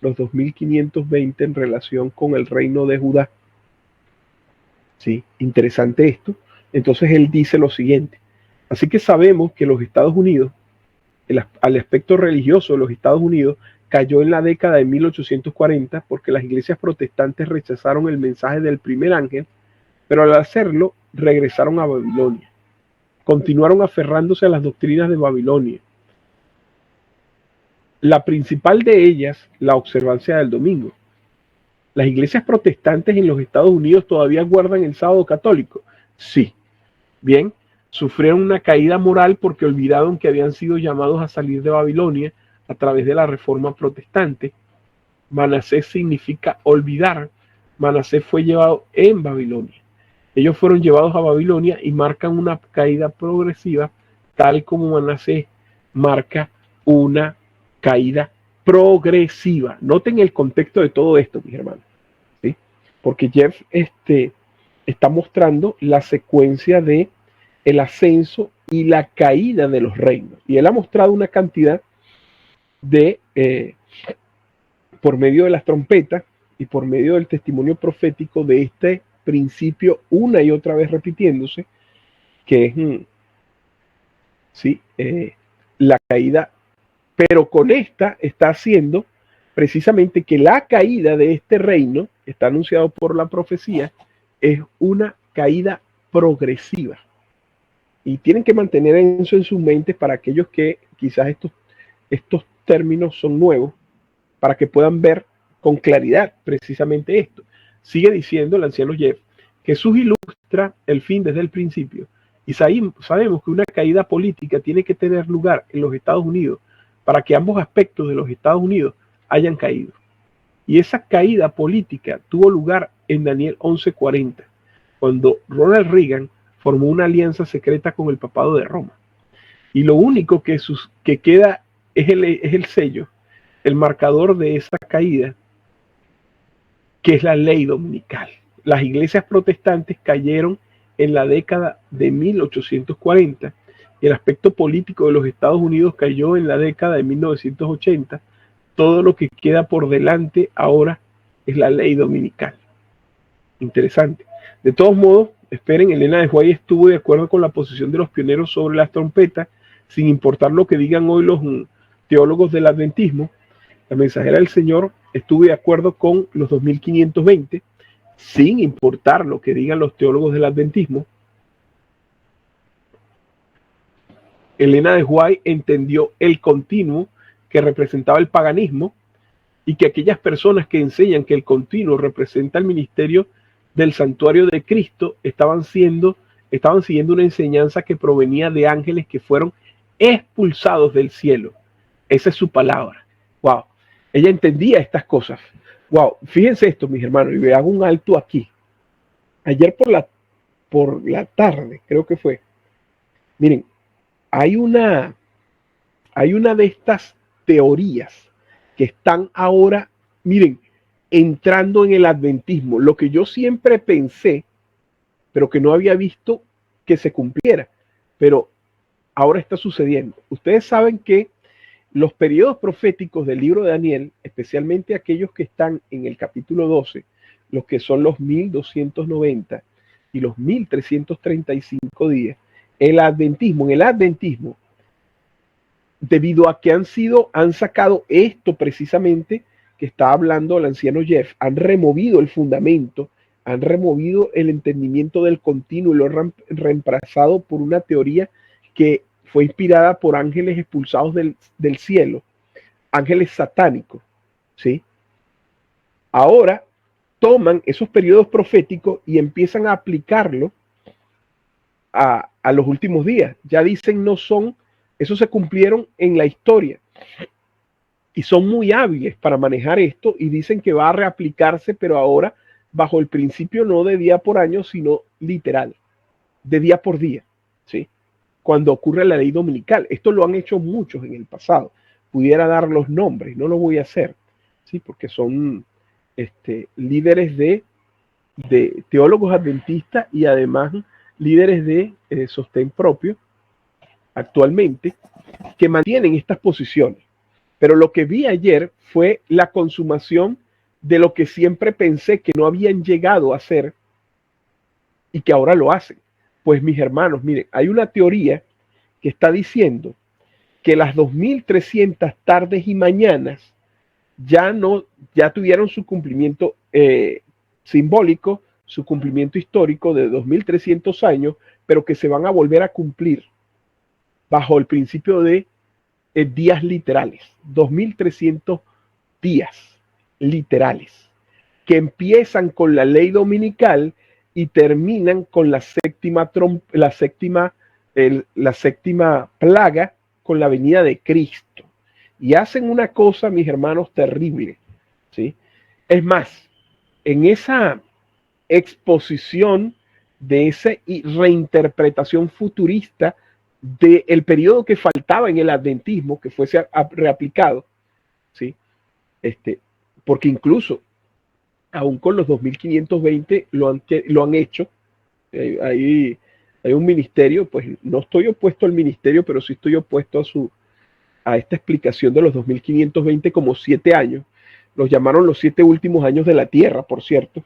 los 2520 en relación con el reino de Judá. Sí, interesante esto. Entonces él dice lo siguiente. Así que sabemos que los Estados Unidos, al aspecto religioso de los Estados Unidos, cayó en la década de 1840 porque las iglesias protestantes rechazaron el mensaje del primer ángel, pero al hacerlo regresaron a Babilonia. Continuaron aferrándose a las doctrinas de Babilonia. La principal de ellas, la observancia del domingo. ¿Las iglesias protestantes en los Estados Unidos todavía guardan el sábado católico? Sí. Bien, sufrieron una caída moral porque olvidaron que habían sido llamados a salir de Babilonia a través de la reforma protestante. Manasés significa olvidar. Manasés fue llevado en Babilonia. Ellos fueron llevados a Babilonia y marcan una caída progresiva, tal como Manasés marca una caída progresiva. Noten el contexto de todo esto, mis hermanos, ¿sí? Porque Jeff está mostrando la secuencia de el ascenso y la caída de los reinos. Y él ha mostrado una cantidad de, por medio de las trompetas y por medio del testimonio profético de este principio una y otra vez repitiéndose, que es la caída, pero con esta está haciendo precisamente que la caída de este reino, está anunciado por la profecía, es una caída progresiva. Y tienen que mantener eso en sus mentes para aquellos que quizás estos términos son nuevos, para que puedan ver con claridad precisamente esto. Sigue diciendo el anciano Jeff, Jesús ilustra el fin desde el principio. Y sabemos que una caída política tiene que tener lugar en los Estados Unidos para que ambos aspectos de los Estados Unidos hayan caído. Y esa caída política tuvo lugar en Daniel 11:40, cuando Ronald Reagan formó una alianza secreta con el papado de Roma. Y lo único que queda es el sello, el marcador de esa caída, que es la ley dominical. Las iglesias protestantes cayeron en la década de 1840 y el aspecto político de los Estados Unidos cayó en la década de 1980. Todo lo que queda por delante ahora es la ley dominical. Interesante. De todos modos, esperen, Elena de White estuvo de acuerdo con la posición de los pioneros sobre las trompetas, sin importar lo que digan hoy los teólogos del adventismo. La mensajera del Señor estuvo de acuerdo con los 2520, sin importar lo que digan los teólogos del adventismo. Elena de White entendió el continuo que representaba el paganismo y que aquellas personas que enseñan que el continuo representa el ministerio del santuario de Cristo estaban siguiendo una enseñanza que provenía de ángeles que fueron expulsados del cielo. Esa es su palabra. Wow. Ella entendía estas cosas. Wow. Fíjense esto, mis hermanos, y me hago un alto aquí. Ayer por la tarde, creo que fue. Miren, hay una, hay una de estas teorías que están ahora, miren, entrando en el adventismo. Lo que yo siempre pensé, pero que no había visto que se cumpliera. Pero ahora está sucediendo. Ustedes saben que los periodos proféticos del libro de Daniel, especialmente aquellos que están en el capítulo 12, los que son los 1290 y los 1335 días, en el adventismo, debido a que han sacado esto precisamente que está hablando el anciano Jeff, han removido el fundamento, han removido el entendimiento del continuo y lo han reemplazado por una teoría que fue inspirada por ángeles expulsados del cielo, ángeles satánicos, ¿sí? Ahora toman esos periodos proféticos y empiezan a aplicarlo a los últimos días. Ya dicen, no son, esos se cumplieron en la historia. Y son muy hábiles para manejar esto y dicen que va a reaplicarse, pero ahora bajo el principio no de día por año, sino literal, de día por día, ¿sí? Cuando ocurre la ley dominical. Esto lo han hecho muchos en el pasado. Pudiera dar los nombres, no lo voy a hacer, ¿sí? Porque son líderes de teólogos adventistas y además líderes de sostén propio actualmente que mantienen estas posiciones. Pero lo que vi ayer fue la consumación de lo que siempre pensé que no habían llegado a hacer y que ahora lo hacen. Pues mis hermanos, miren, hay una teoría que está diciendo que las 2300 tardes y mañanas ya tuvieron su cumplimiento simbólico, su cumplimiento histórico de 2300 años, pero que se van a volver a cumplir bajo el principio de días literales, 2300 días literales, que empiezan con la ley dominical y terminan con la séptima plaga, con la venida de Cristo. Y hacen una cosa, mis hermanos, terrible, ¿sí? Es más, en esa exposición de esa reinterpretación futurista del periodo que faltaba en el adventismo, que fuese reaplicado, ¿sí? Porque incluso, aún con los 2520, lo han hecho. Hay un ministerio, pues no estoy opuesto al ministerio, pero sí estoy opuesto a esta explicación de los 2520 como 7 años. Los llamaron los 7 últimos años de la Tierra, por cierto.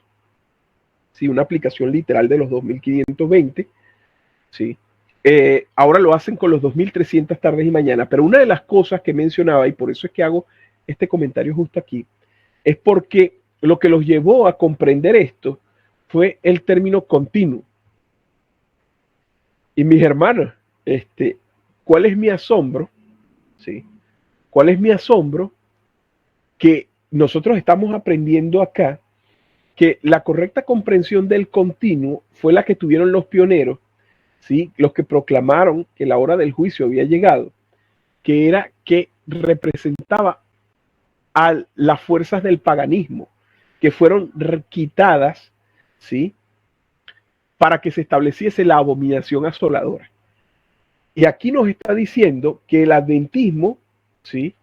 Sí, una aplicación literal de los 2520. Sí. Ahora lo hacen con los 2300 tardes y mañana. Pero una de las cosas que mencionaba, y por eso es que hago este comentario justo aquí, es porque lo que los llevó a comprender esto fue el término continuo. Y mis hermanos, ¿cuál es mi asombro? ¿Sí? ¿Cuál es mi asombro? Que nosotros estamos aprendiendo acá que la correcta comprensión del continuo fue la que tuvieron los pioneros, ¿sí? Los que proclamaron que la hora del juicio había llegado, que era que representaba a las fuerzas del paganismo, que fueron quitadas, ¿sí? Para que se estableciese la abominación asoladora. Y aquí nos está diciendo que el adventismo, ¿sí?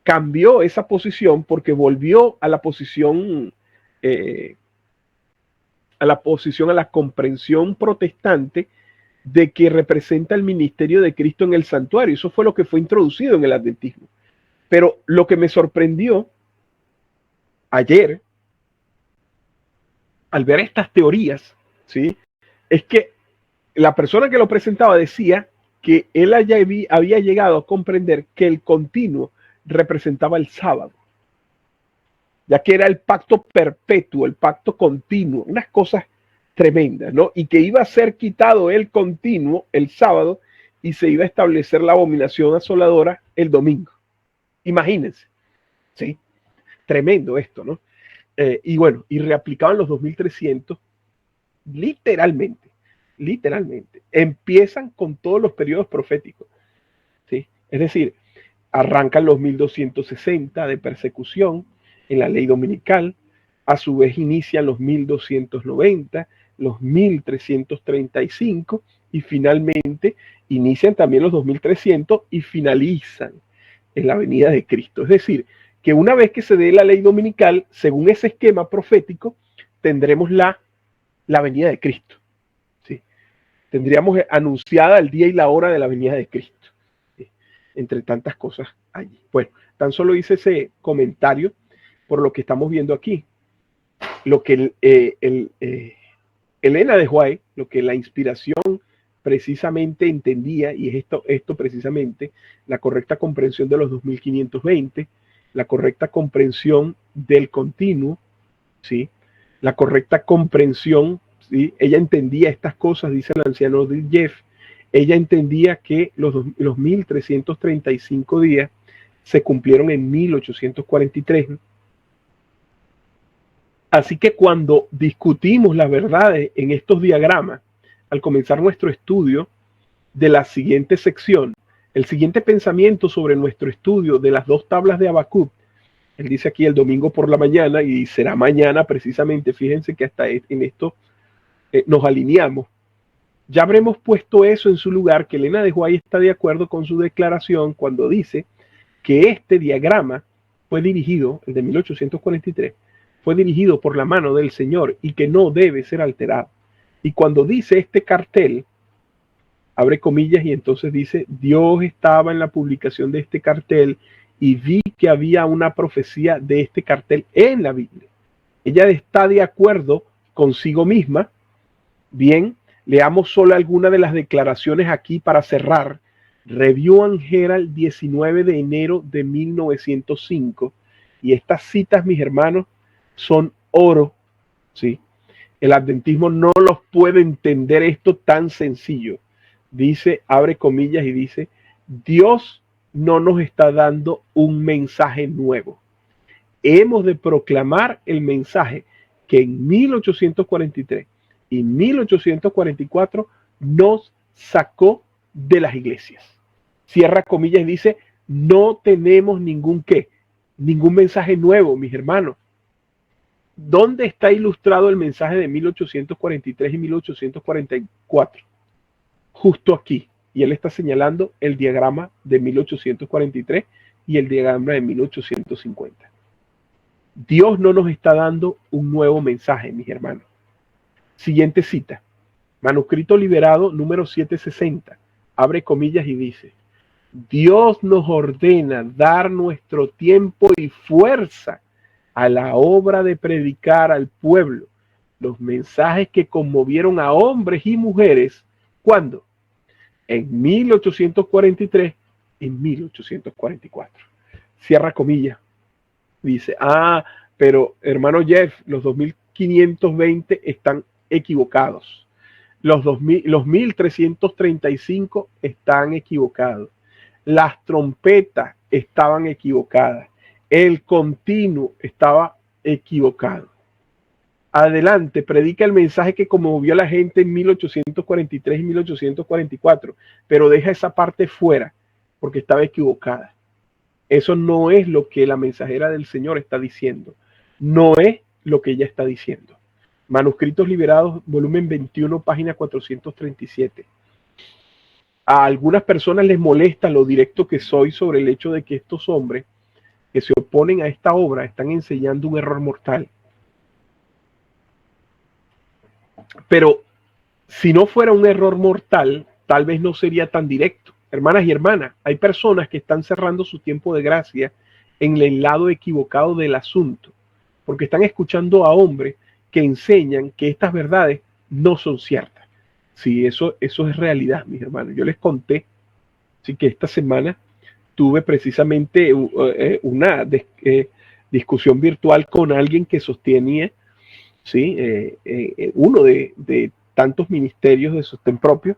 Cambió esa posición porque volvió a la posición, a la comprensión protestante de que representa el ministerio de Cristo en el santuario. Eso fue lo que fue introducido en el adventismo. Pero lo que me sorprendió ayer, al ver estas teorías, ¿sí? Es que la persona que lo presentaba decía que él había llegado a comprender que el continuo representaba el sábado, ya que era el pacto perpetuo, el pacto continuo, unas cosas tremendas, ¿no? Y que iba a ser quitado el continuo el sábado y se iba a establecer la abominación asoladora el domingo. Imagínense, ¿sí? Tremendo esto, ¿no? Y bueno, y reaplicaban los 2300 literalmente. Empiezan con todos los periodos proféticos, ¿sí? Es decir, Arrancan los 1260 de persecución en la ley dominical, a su vez inician los 1290, los 1335 y finalmente inician también los 2300 y finalizan en la venida de Cristo. Es decir, que una vez que se dé la ley dominical, según ese esquema profético, tendremos la venida de Cristo. ¿Sí? Tendríamos anunciada el día y la hora de la venida de Cristo. ¿Sí? Entre tantas cosas allí. Bueno, tan solo hice ese comentario por lo que estamos viendo aquí. Lo que Elena de White, lo que la inspiración precisamente entendía, y es esto precisamente, la correcta comprensión de los 2520, la correcta comprensión del continuo, ¿sí? La correcta comprensión, ¿sí? Ella entendía estas cosas, dice el anciano de Jeff, ella entendía que los 1335 días se cumplieron en 1843. Así que cuando discutimos las verdades en estos diagramas, al comenzar nuestro estudio de la siguiente sección, el siguiente pensamiento sobre nuestro estudio de las dos tablas de Habacuc, él dice aquí el domingo por la mañana, y será mañana precisamente, fíjense que hasta en esto nos alineamos. Ya habremos puesto eso en su lugar, que Elena de White está de acuerdo con su declaración cuando dice que este diagrama fue dirigido, el de 1843, fue dirigido por la mano del Señor y que no debe ser alterado. Y cuando dice este cartel, abre comillas y entonces dice, Dios estaba en la publicación de este cartel y vi que había una profecía de este cartel en la Biblia. Ella está de acuerdo consigo misma. Bien, leamos solo algunas de las declaraciones aquí para cerrar. Review and Herald, 19 de enero de 1905. Y estas citas, mis hermanos, son oro, ¿sí? El adventismo no los puede entender esto tan sencillo. Dice, abre comillas y dice, Dios no nos está dando un mensaje nuevo. Hemos de proclamar el mensaje que en 1843 y 1844 nos sacó de las iglesias. Cierra comillas y dice, no tenemos ningún mensaje nuevo, mis hermanos. ¿Dónde está ilustrado el mensaje de 1843 y 1844? Justo aquí. Y él está señalando el diagrama de 1843 y el diagrama de 1850. Dios no nos está dando un nuevo mensaje, mis hermanos. Siguiente cita. Manuscrito liberado número 760. Abre comillas y dice, Dios nos ordena dar nuestro tiempo y fuerza a la obra de predicar al pueblo los mensajes que conmovieron a hombres y mujeres. ¿Cuándo? En 1843 y 1844. Cierra comillas. Dice, pero hermano Jeff, los 2520 están equivocados. Los 1335 están equivocados. Las trompetas estaban equivocadas. El continuo estaba equivocado. Adelante, predica el mensaje que conmovió a la gente en 1843 y 1844, pero deja esa parte fuera porque estaba equivocada. Eso no es lo que la mensajera del Señor está diciendo. No es lo que ella está diciendo. Manuscritos liberados, volumen 21, página 437. A algunas personas les molesta lo directo que soy sobre el hecho de que estos hombres que se oponen a esta obra están enseñando un error mortal. Pero si no fuera un error mortal, tal vez no sería tan directo. Hermanas y hermanas, hay personas que están cerrando su tiempo de gracia en el lado equivocado del asunto, porque están escuchando a hombres que enseñan que estas verdades no son ciertas. Sí, eso es realidad, mis hermanos. Yo les conté, sí, que esta semana tuve precisamente una discusión virtual con alguien que sostenía, ¿sí? Uno de tantos ministerios de sostén propio,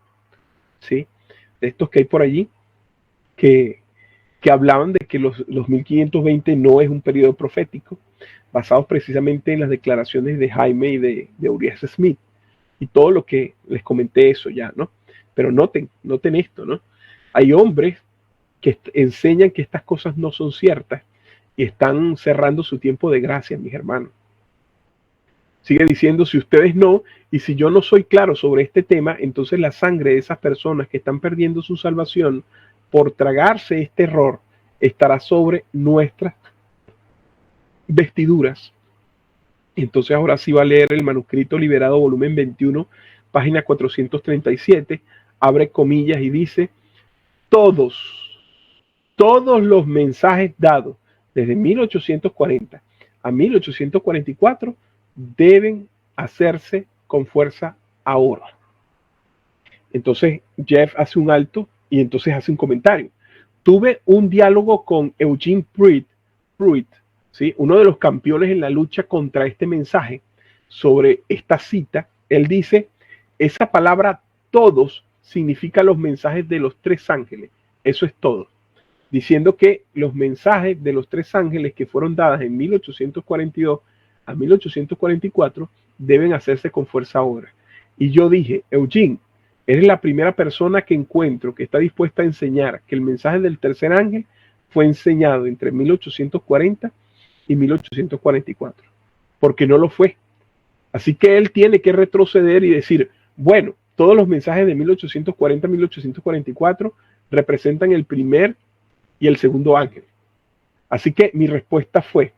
¿sí? De estos que hay por allí, que hablaban de que los 1520 no es un periodo profético, basados precisamente en las declaraciones de Jaime y de Urias Smith, y todo lo que les comenté eso ya, ¿no? Pero noten esto, ¿no? Hay hombres que enseñan que estas cosas no son ciertas y están cerrando su tiempo de gracia, mis hermanos. Sigue diciendo, si ustedes no, y si yo no soy claro sobre este tema, entonces la sangre de esas personas que están perdiendo su salvación por tragarse este error estará sobre nuestras vestiduras. Entonces ahora sí va a leer el manuscrito liberado, volumen 21, página 437, abre comillas y dice, todos los mensajes dados desde 1840 a 1844 deben hacerse con fuerza ahora. Entonces Jeff hace un alto y entonces hace un comentario. Tuve un diálogo con Eugene Pruitt, ¿sí? Uno de los campeones en la lucha contra este mensaje sobre esta cita. Él dice, esa palabra todos significa los mensajes de los tres ángeles. Eso es todo. Diciendo que los mensajes de los tres ángeles que fueron dadas en 1842 a 1844 deben hacerse con fuerza ahora. Y yo dije, Eugene, eres la primera persona que encuentro que está dispuesta a enseñar que el mensaje del tercer ángel fue enseñado entre 1840 y 1844, porque no lo fue. Así que él tiene que retroceder y decir, bueno, todos los mensajes de 1840 a 1844 representan el primer y el segundo ángel. Así que mi respuesta fue,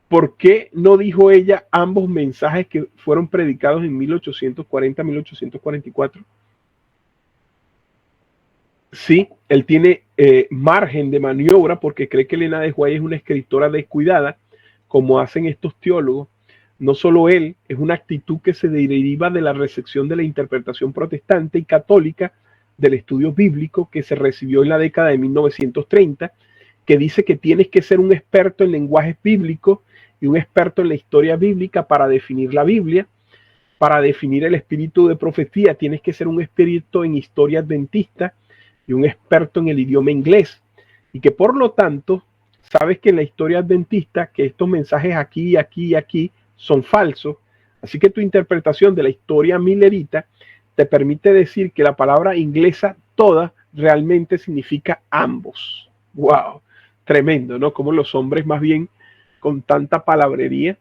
¿por qué no dijo ella ambos mensajes que fueron predicados en 1840 a 1844? Sí, él tiene margen de maniobra porque cree que Elena de White es una escritora descuidada, como hacen estos teólogos. No solo él, es una actitud que se deriva de la recepción de la interpretación protestante y católica del estudio bíblico que se recibió en la década de 1930, que dice que tienes que ser un experto en lenguajes bíblicos y un experto en la historia bíblica para definir la Biblia. Para definir el espíritu de profecía tienes que ser un experto en historia adventista y un experto en el idioma inglés, y que por lo tanto sabes que en la historia adventista que estos mensajes aquí, aquí y aquí son falsos, así que tu interpretación de la historia millerita te permite decir que la palabra inglesa toda realmente significa ambos. Wow, tremendo, ¿no? Como los hombres más bien con tanta palabrería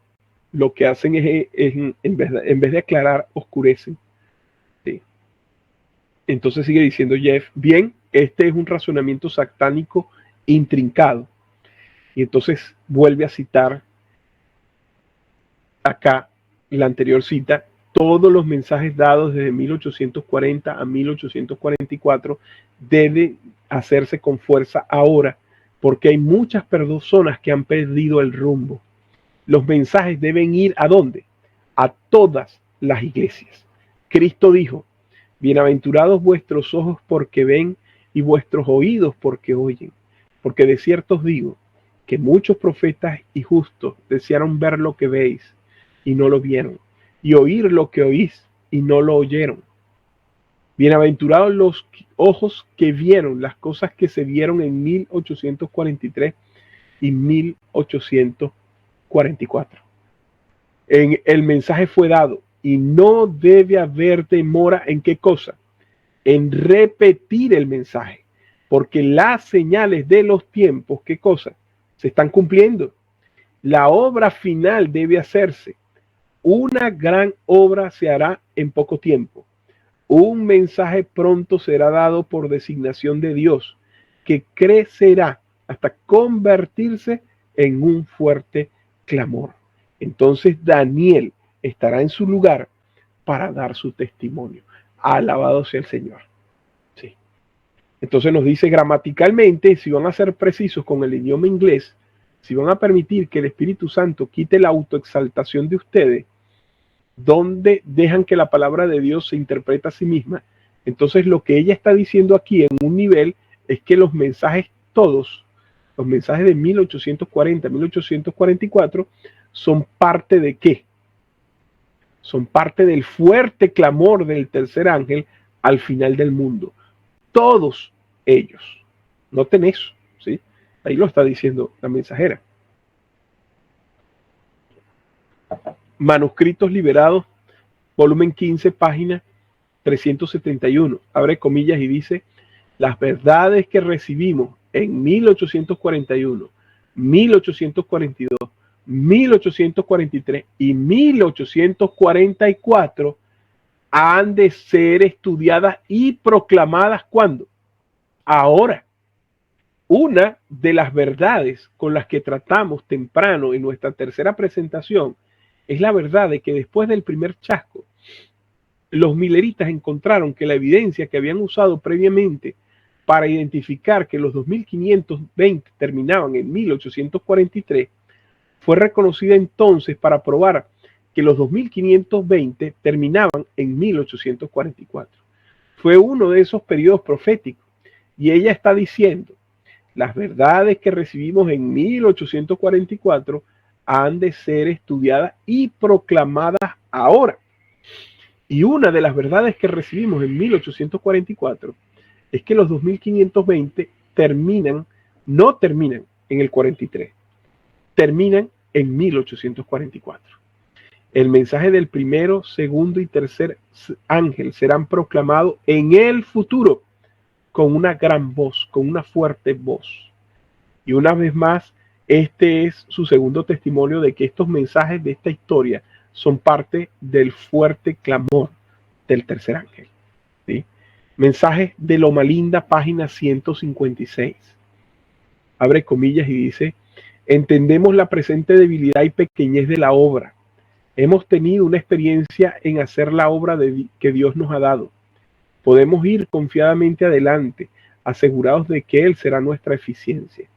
lo que hacen es en vez de aclarar, oscurecen. Sí. Entonces sigue diciendo Jeff, bien, este es un razonamiento satánico intrincado. Y entonces vuelve a citar acá la anterior cita, todos los mensajes dados desde 1840 a 1844 deben hacerse con fuerza ahora, porque hay muchas personas que han perdido el rumbo. Los mensajes deben ir ¿a dónde? A todas las iglesias. Cristo dijo, bienaventurados vuestros ojos porque ven y vuestros oídos porque oyen. Porque de cierto os digo que muchos profetas y justos desearon ver lo que veis y no lo vieron, y oír lo que oís y no lo oyeron. Bienaventurados los ojos que vieron las cosas que se vieron en 1843 y 1844. El mensaje fue dado y no debe haber demora en qué cosa, en repetir el mensaje, porque las señales de los tiempos, ¿qué cosa? Se están cumpliendo. La obra final debe hacerse. Una gran obra se hará en poco tiempo. Un mensaje pronto será dado por designación de Dios, que crecerá hasta convertirse en un fuerte clamor. Entonces Daniel estará en su lugar para dar su testimonio. Alabado sea el Señor. Sí. Entonces nos dice gramaticalmente, si van a ser precisos con el idioma inglés, si van a permitir que el Espíritu Santo quite la autoexaltación de ustedes, donde dejan que la palabra de Dios se interpreta a sí misma, entonces lo que ella está diciendo aquí en un nivel es que los mensajes todos, los mensajes de 1840, 1844, son parte de ¿qué? Son parte del fuerte clamor del tercer ángel al final del mundo. Todos ellos. Noten eso, ¿sí? Ahí lo está diciendo la mensajera. Manuscritos liberados, volumen 15, página 371. Abre comillas y dice, Las verdades que recibimos en 1841, 1842, 1843 y 1844 han de ser estudiadas y proclamadas ¿cuándo? Ahora. Una de las verdades con las que tratamos temprano en nuestra tercera presentación es la verdad de que después del primer chasco, los mileritas encontraron que la evidencia que habían usado previamente para identificar que los 2520 terminaban en 1843 fue reconocida entonces para probar que los 2520 terminaban en 1844. Fue uno de esos periodos proféticos y ella está diciendo: las verdades que recibimos en 1844 han de ser estudiadas y proclamadas ahora. Y una de las verdades que recibimos en 1844 es que los 2520 no terminan en el 43, terminan en 1844. El mensaje del primero, segundo y tercer ángel serán proclamados en el futuro con una gran voz, con una fuerte voz. Y una vez más, este es su segundo testimonio de que estos mensajes de esta historia son parte del fuerte clamor del tercer ángel. ¿Sí? Mensaje de Loma Linda, página 156. Abre comillas y dice: entendemos la presente debilidad y pequeñez de la obra. Hemos tenido una experiencia en hacer la obra que Dios nos ha dado. Podemos ir confiadamente adelante, asegurados de que Él será nuestra eficiencia.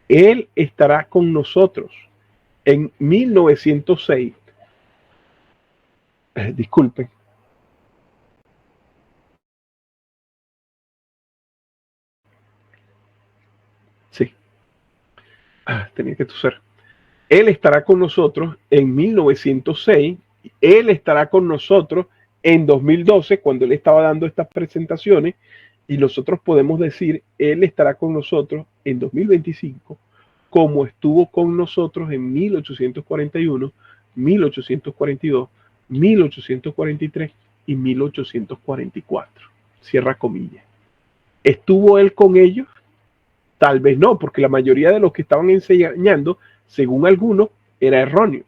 Él estará con nosotros. En 1906, disculpen. Sí, tenía que toser. Él estará con nosotros en 1906, Él estará con nosotros en 2012, cuando Él estaba dando estas presentaciones, y nosotros podemos decir, Él estará con nosotros en 2025, como estuvo con nosotros en 1841, 1842, 1843 y 1844. Cierra comillas. ¿Estuvo Él con ellos? Tal vez no, porque la mayoría de los que estaban enseñando, según algunos, era erróneo.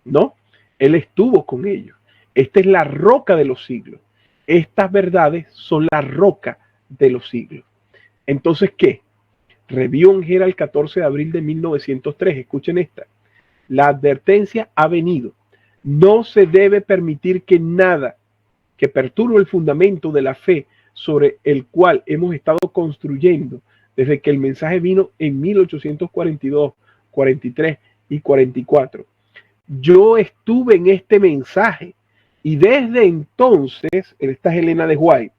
No, Él estuvo con ellos. Esta es la roca de los siglos. Estas verdades son la roca de los siglos. Entonces, ¿qué? Review on Herald, 14 de abril de 1903. Escuchen esta. La advertencia ha venido. No se debe permitir que nada que perturbe el fundamento de la fe sobre el cual hemos estado construyendo desde que el mensaje vino en 1842, 43 y 44. Yo estuve en este mensaje y desde entonces, esta es Elena de White,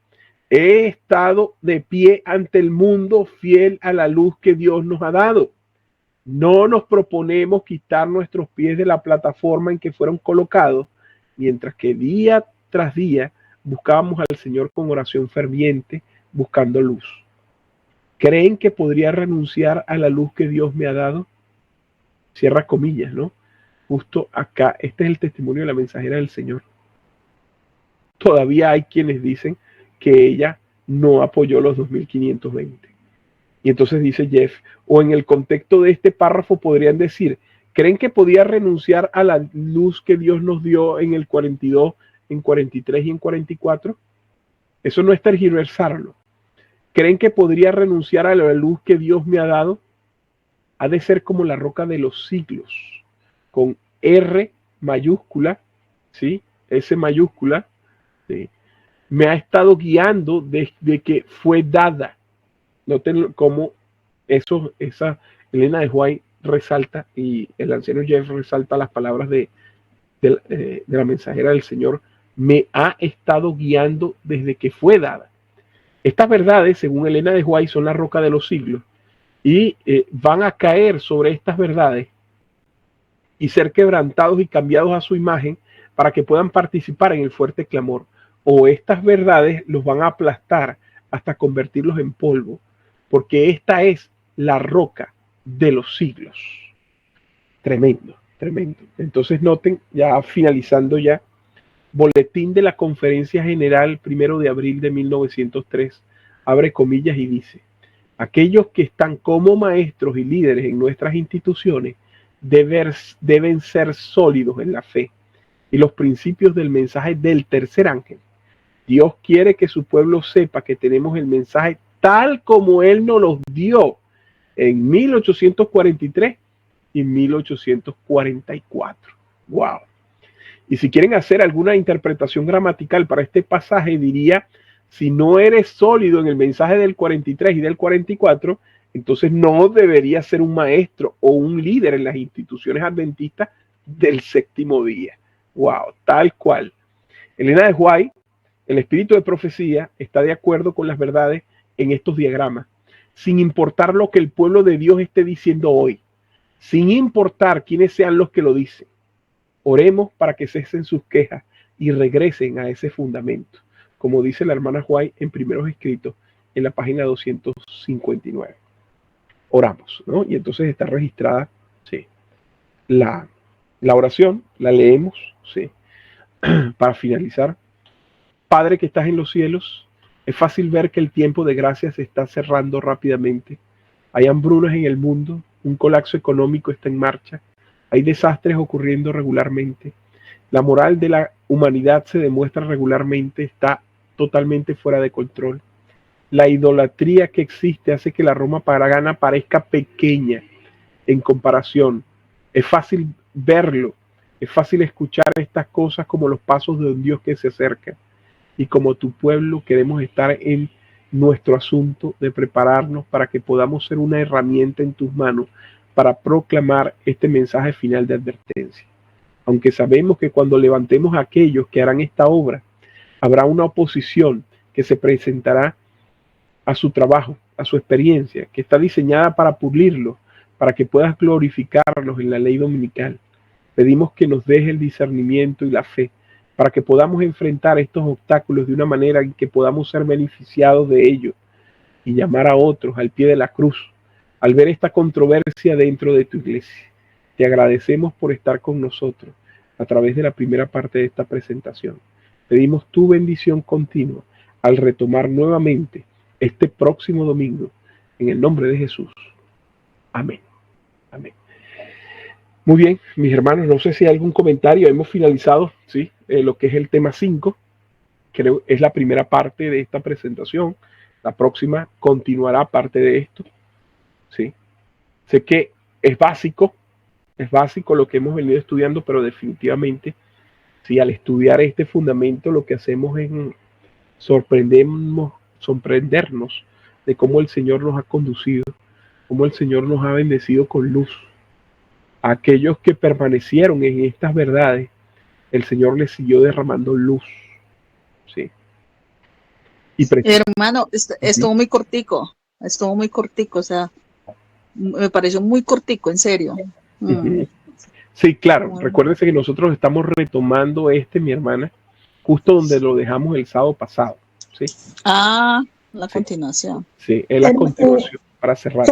he estado de pie ante el mundo fiel a la luz que Dios nos ha dado. No nos proponemos quitar nuestros pies de la plataforma en que fueron colocados, mientras que día tras día buscábamos al Señor con oración ferviente, buscando luz. ¿Creen que podría renunciar a la luz que Dios me ha dado? Cierra comillas, ¿no? Justo acá, este es el testimonio de la mensajera del Señor. Todavía hay quienes dicen que ella no apoyó los 2520. Y entonces dice Jeff, o en el contexto de este párrafo podrían decir, ¿creen que podía renunciar a la luz que Dios nos dio en el 42, en 43 y en 44? Eso no es tergiversarlo. ¿Creen que podría renunciar a la luz que Dios me ha dado? Ha de ser como la roca de los siglos, con R mayúscula, ¿sí? S mayúscula, ¿sí? Me ha estado guiando desde que fue dada. Noten cómo esa Elena de White resalta y el anciano Jeff resalta las palabras de la mensajera del Señor. Me ha estado guiando desde que fue dada. Estas verdades, según Elena de White, son la roca de los siglos y van a caer sobre estas verdades y ser quebrantados y cambiados a su imagen para que puedan participar en el fuerte clamor. O estas verdades los van a aplastar hasta convertirlos en polvo, porque esta es la roca de los siglos. Tremendo, tremendo. Entonces noten, ya finalizando boletín de la Conferencia General 1 de abril de 1903, abre comillas y dice: aquellos que están como maestros y líderes en nuestras instituciones deben ser sólidos en la fe y los principios del mensaje del tercer ángel. Dios quiere que su pueblo sepa que tenemos el mensaje tal como Él nos lo dio en 1843 y 1844. ¡Wow! Y si quieren hacer alguna interpretación gramatical para este pasaje, diría: si no eres sólido en el mensaje del 43 y del 44, entonces no deberías ser un maestro o un líder en las instituciones adventistas del séptimo día. ¡Wow! Tal cual. Elena de White, el espíritu de profecía, está de acuerdo con las verdades en estos diagramas, sin importar lo que el pueblo de Dios esté diciendo hoy, sin importar quiénes sean los que lo dicen. Oremos para que cesen sus quejas y regresen a ese fundamento, como dice la hermana White en Primeros Escritos, en la página 259. Oramos, ¿no? Y entonces está registrada, sí, la oración, la leemos, sí, para finalizar. Padre que estás en los cielos, es fácil ver que el tiempo de gracia se está cerrando rápidamente. Hay hambrunas en el mundo, un colapso económico está en marcha, hay desastres ocurriendo regularmente. La moral de la humanidad se demuestra regularmente, está totalmente fuera de control. La idolatría que existe hace que la Roma pagana parezca pequeña en comparación. Es fácil verlo, es fácil escuchar estas cosas como los pasos de un Dios que se acerca. Y como tu pueblo queremos estar en nuestro asunto de prepararnos para que podamos ser una herramienta en tus manos para proclamar este mensaje final de advertencia. Aunque sabemos que cuando levantemos a aquellos que harán esta obra, habrá una oposición que se presentará a su trabajo, a su experiencia, que está diseñada para pulirlos, para que puedas glorificarlos en la ley dominical. Pedimos que nos deje el discernimiento y la fe, para que podamos enfrentar estos obstáculos de una manera en que podamos ser beneficiados de ellos y llamar a otros al pie de la cruz al ver esta controversia dentro de tu iglesia. Te agradecemos por estar con nosotros a través de la primera parte de esta presentación. Pedimos tu bendición continua al retomar nuevamente este próximo domingo, en el nombre de Jesús. Amén. Amén. Muy bien, mis hermanos, no sé si hay algún comentario. Hemos finalizado, ¿sí? Lo que es el tema 5. Creo es la primera parte de esta presentación. La próxima continuará parte de esto. ¿Sí? Sé que es básico lo que hemos venido estudiando, pero definitivamente, sí, al estudiar este fundamento, lo que hacemos es sorprendernos de cómo el Señor nos ha conducido, cómo el Señor nos ha bendecido con luz. A aquellos que permanecieron en estas verdades, el Señor les siguió derramando luz. Sí. Y hermano, estuvo muy cortico, o sea, me pareció muy cortico, en serio. Sí, claro, bueno. Recuérdense que nosotros estamos retomando mi hermana, justo donde lo dejamos el sábado pasado, ¿sí? Ah, la continuación. Sí, es la continuación, para cerrar.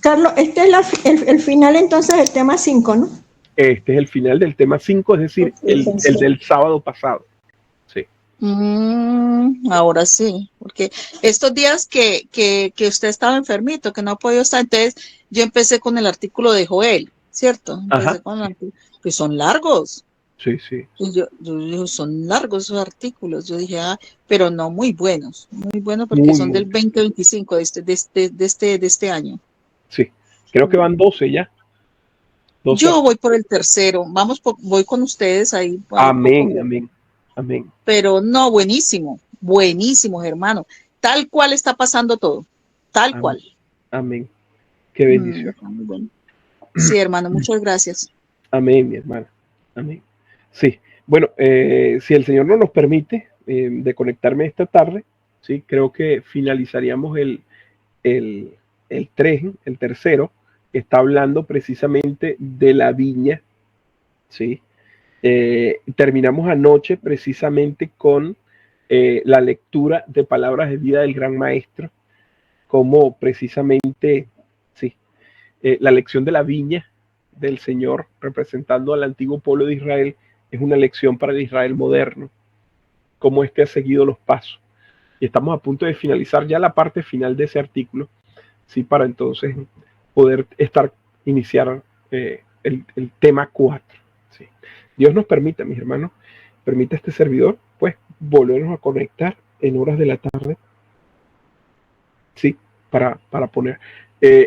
Carlos, este es el final entonces del tema 5, ¿no? Este es el final del tema 5, es decir, el del sábado pasado. Sí. Ahora sí, porque estos días que usted estaba enfermito, que no ha podido estar, entonces yo empecé con el artículo de Joel, ¿cierto? Empecé con que son largos. Sí, sí. Yo dije, son largos esos artículos. Yo dije, pero no, muy buenos porque son del 2025 de este año. Sí, creo que van 12 ya. 12. Yo voy por el tercero, voy con ustedes ahí. Amén, amén, amén. Pero no, buenísimos, hermano. Tal cual está pasando todo, tal amén. Cual. Amén. Qué bendición. Bueno. Sí, hermano, muchas gracias. Amén, mi hermana. Amén. Sí, bueno, si el Señor no nos permite de conectarme esta tarde, sí, creo que finalizaríamos el 3, el tercero, que está hablando precisamente de la viña, sí. Terminamos anoche precisamente con la lectura de palabras de vida del gran maestro, como precisamente, sí, la lección de la viña del Señor representando al antiguo pueblo de Israel es una lección para el Israel moderno, cómo ha seguido los pasos. Y estamos a punto de finalizar ya la parte final de ese artículo, ¿sí? Para entonces poder iniciar el tema 4. ¿Sí? Dios nos permita, mis hermanos, permite a este servidor, pues, volvernos a conectar en horas de la tarde, ¿sí? Para poner.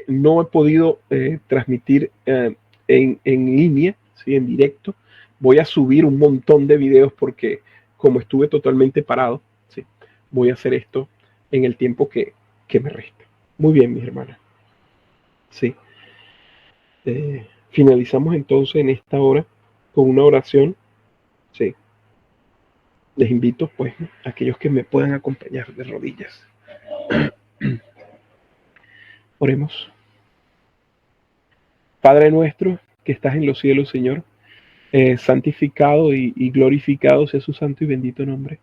No he podido transmitir en línea, ¿sí? En directo. Voy a subir un montón de videos porque como estuve totalmente parado, ¿sí? Voy a hacer esto en el tiempo que me resta. Muy bien, mis hermanas. Sí. Finalizamos entonces en esta hora con una oración. Sí. Les invito, pues, a aquellos que me puedan acompañar de rodillas. Oremos. Padre nuestro que estás en los cielos, Señor, santificado y glorificado sea su santo y bendito nombre.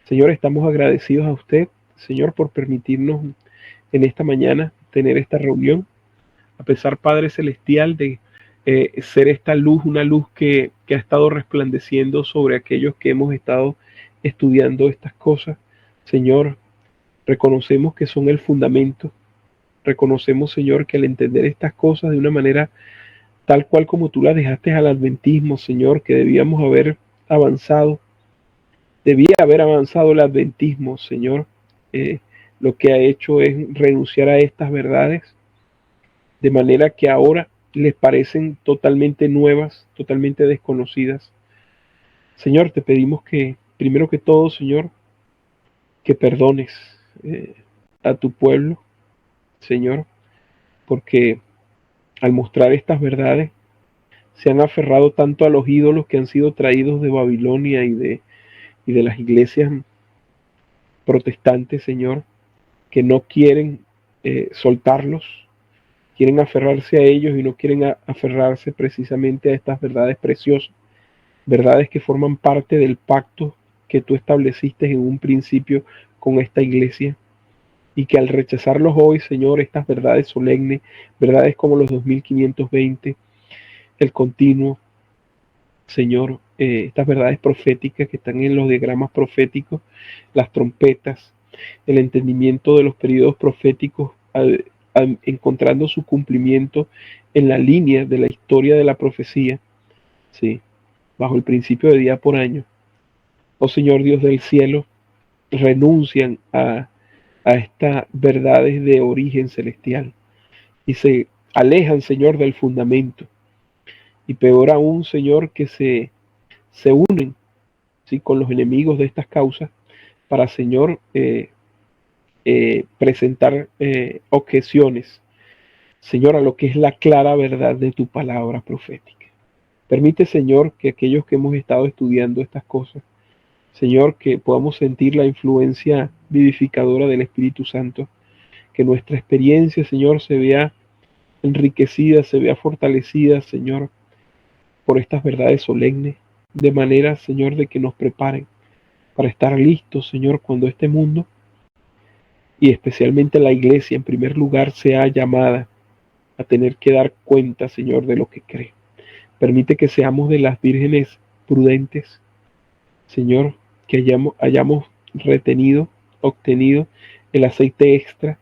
Señor, estamos agradecidos a usted, Señor, por permitirnos en esta mañana tener esta reunión, a pesar, Padre Celestial, de ser esta luz, una luz que ha estado resplandeciendo sobre aquellos que hemos estado estudiando estas cosas. Señor, reconocemos que son el fundamento, reconocemos, Señor, que al entender estas cosas de una manera tal cual como tú las dejaste al adventismo, Señor, que debía haber avanzado el adventismo, Señor. Lo que ha hecho es renunciar a estas verdades, de manera que ahora les parecen totalmente nuevas, totalmente desconocidas. Señor, te pedimos que, primero que todo, Señor, que perdones a tu pueblo, Señor, porque al mostrar estas verdades, se han aferrado tanto a los ídolos que han sido traídos de Babilonia y de las iglesias protestantes, Señor, que no quieren soltarlos, quieren aferrarse a ellos y no quieren aferrarse precisamente a estas verdades preciosas, verdades que forman parte del pacto que tú estableciste en un principio con esta iglesia, y que al rechazarlos hoy, Señor, estas verdades solemnes, verdades como los 2520, el continuo, Señor, estas verdades proféticas que están en los diagramas proféticos, las trompetas, el entendimiento de los periodos proféticos, encontrando su cumplimiento en la línea de la historia de la profecía, ¿sí? Bajo el principio de día por año. Oh Señor Dios del cielo, renuncian a estas verdades de origen celestial y se alejan, Señor, del fundamento. Y peor aún, Señor, que se unen, ¿sí? Con los enemigos de estas causas para, Señor, presentar objeciones, Señor, a lo que es la clara verdad de tu palabra profética. Permite, Señor, que aquellos que hemos estado estudiando estas cosas, Señor, que podamos sentir la influencia vivificadora del Espíritu Santo, que nuestra experiencia, Señor, se vea enriquecida, se vea fortalecida, Señor, por estas verdades solemnes, de manera, Señor, de que nos preparen para estar listos, Señor, cuando este mundo, y especialmente la iglesia, en primer lugar, sea llamada a tener que dar cuenta, Señor, de lo que cree. Permite que seamos de las vírgenes prudentes, Señor, que hayamos obtenido el aceite extra,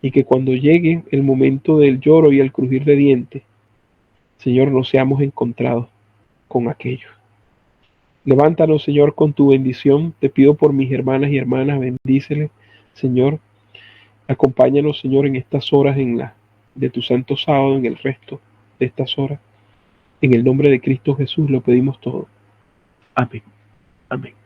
y que cuando llegue el momento del lloro y el crujir de dientes, Señor, no seamos encontrados con aquello. Levántanos, Señor, con tu bendición. Te pido por mis hermanas y hermanas, bendíceles, Señor. Acompáñanos, Señor, en estas horas de tu santo sábado, en el resto de estas horas. En el nombre de Cristo Jesús lo pedimos todo. Amén. Amén.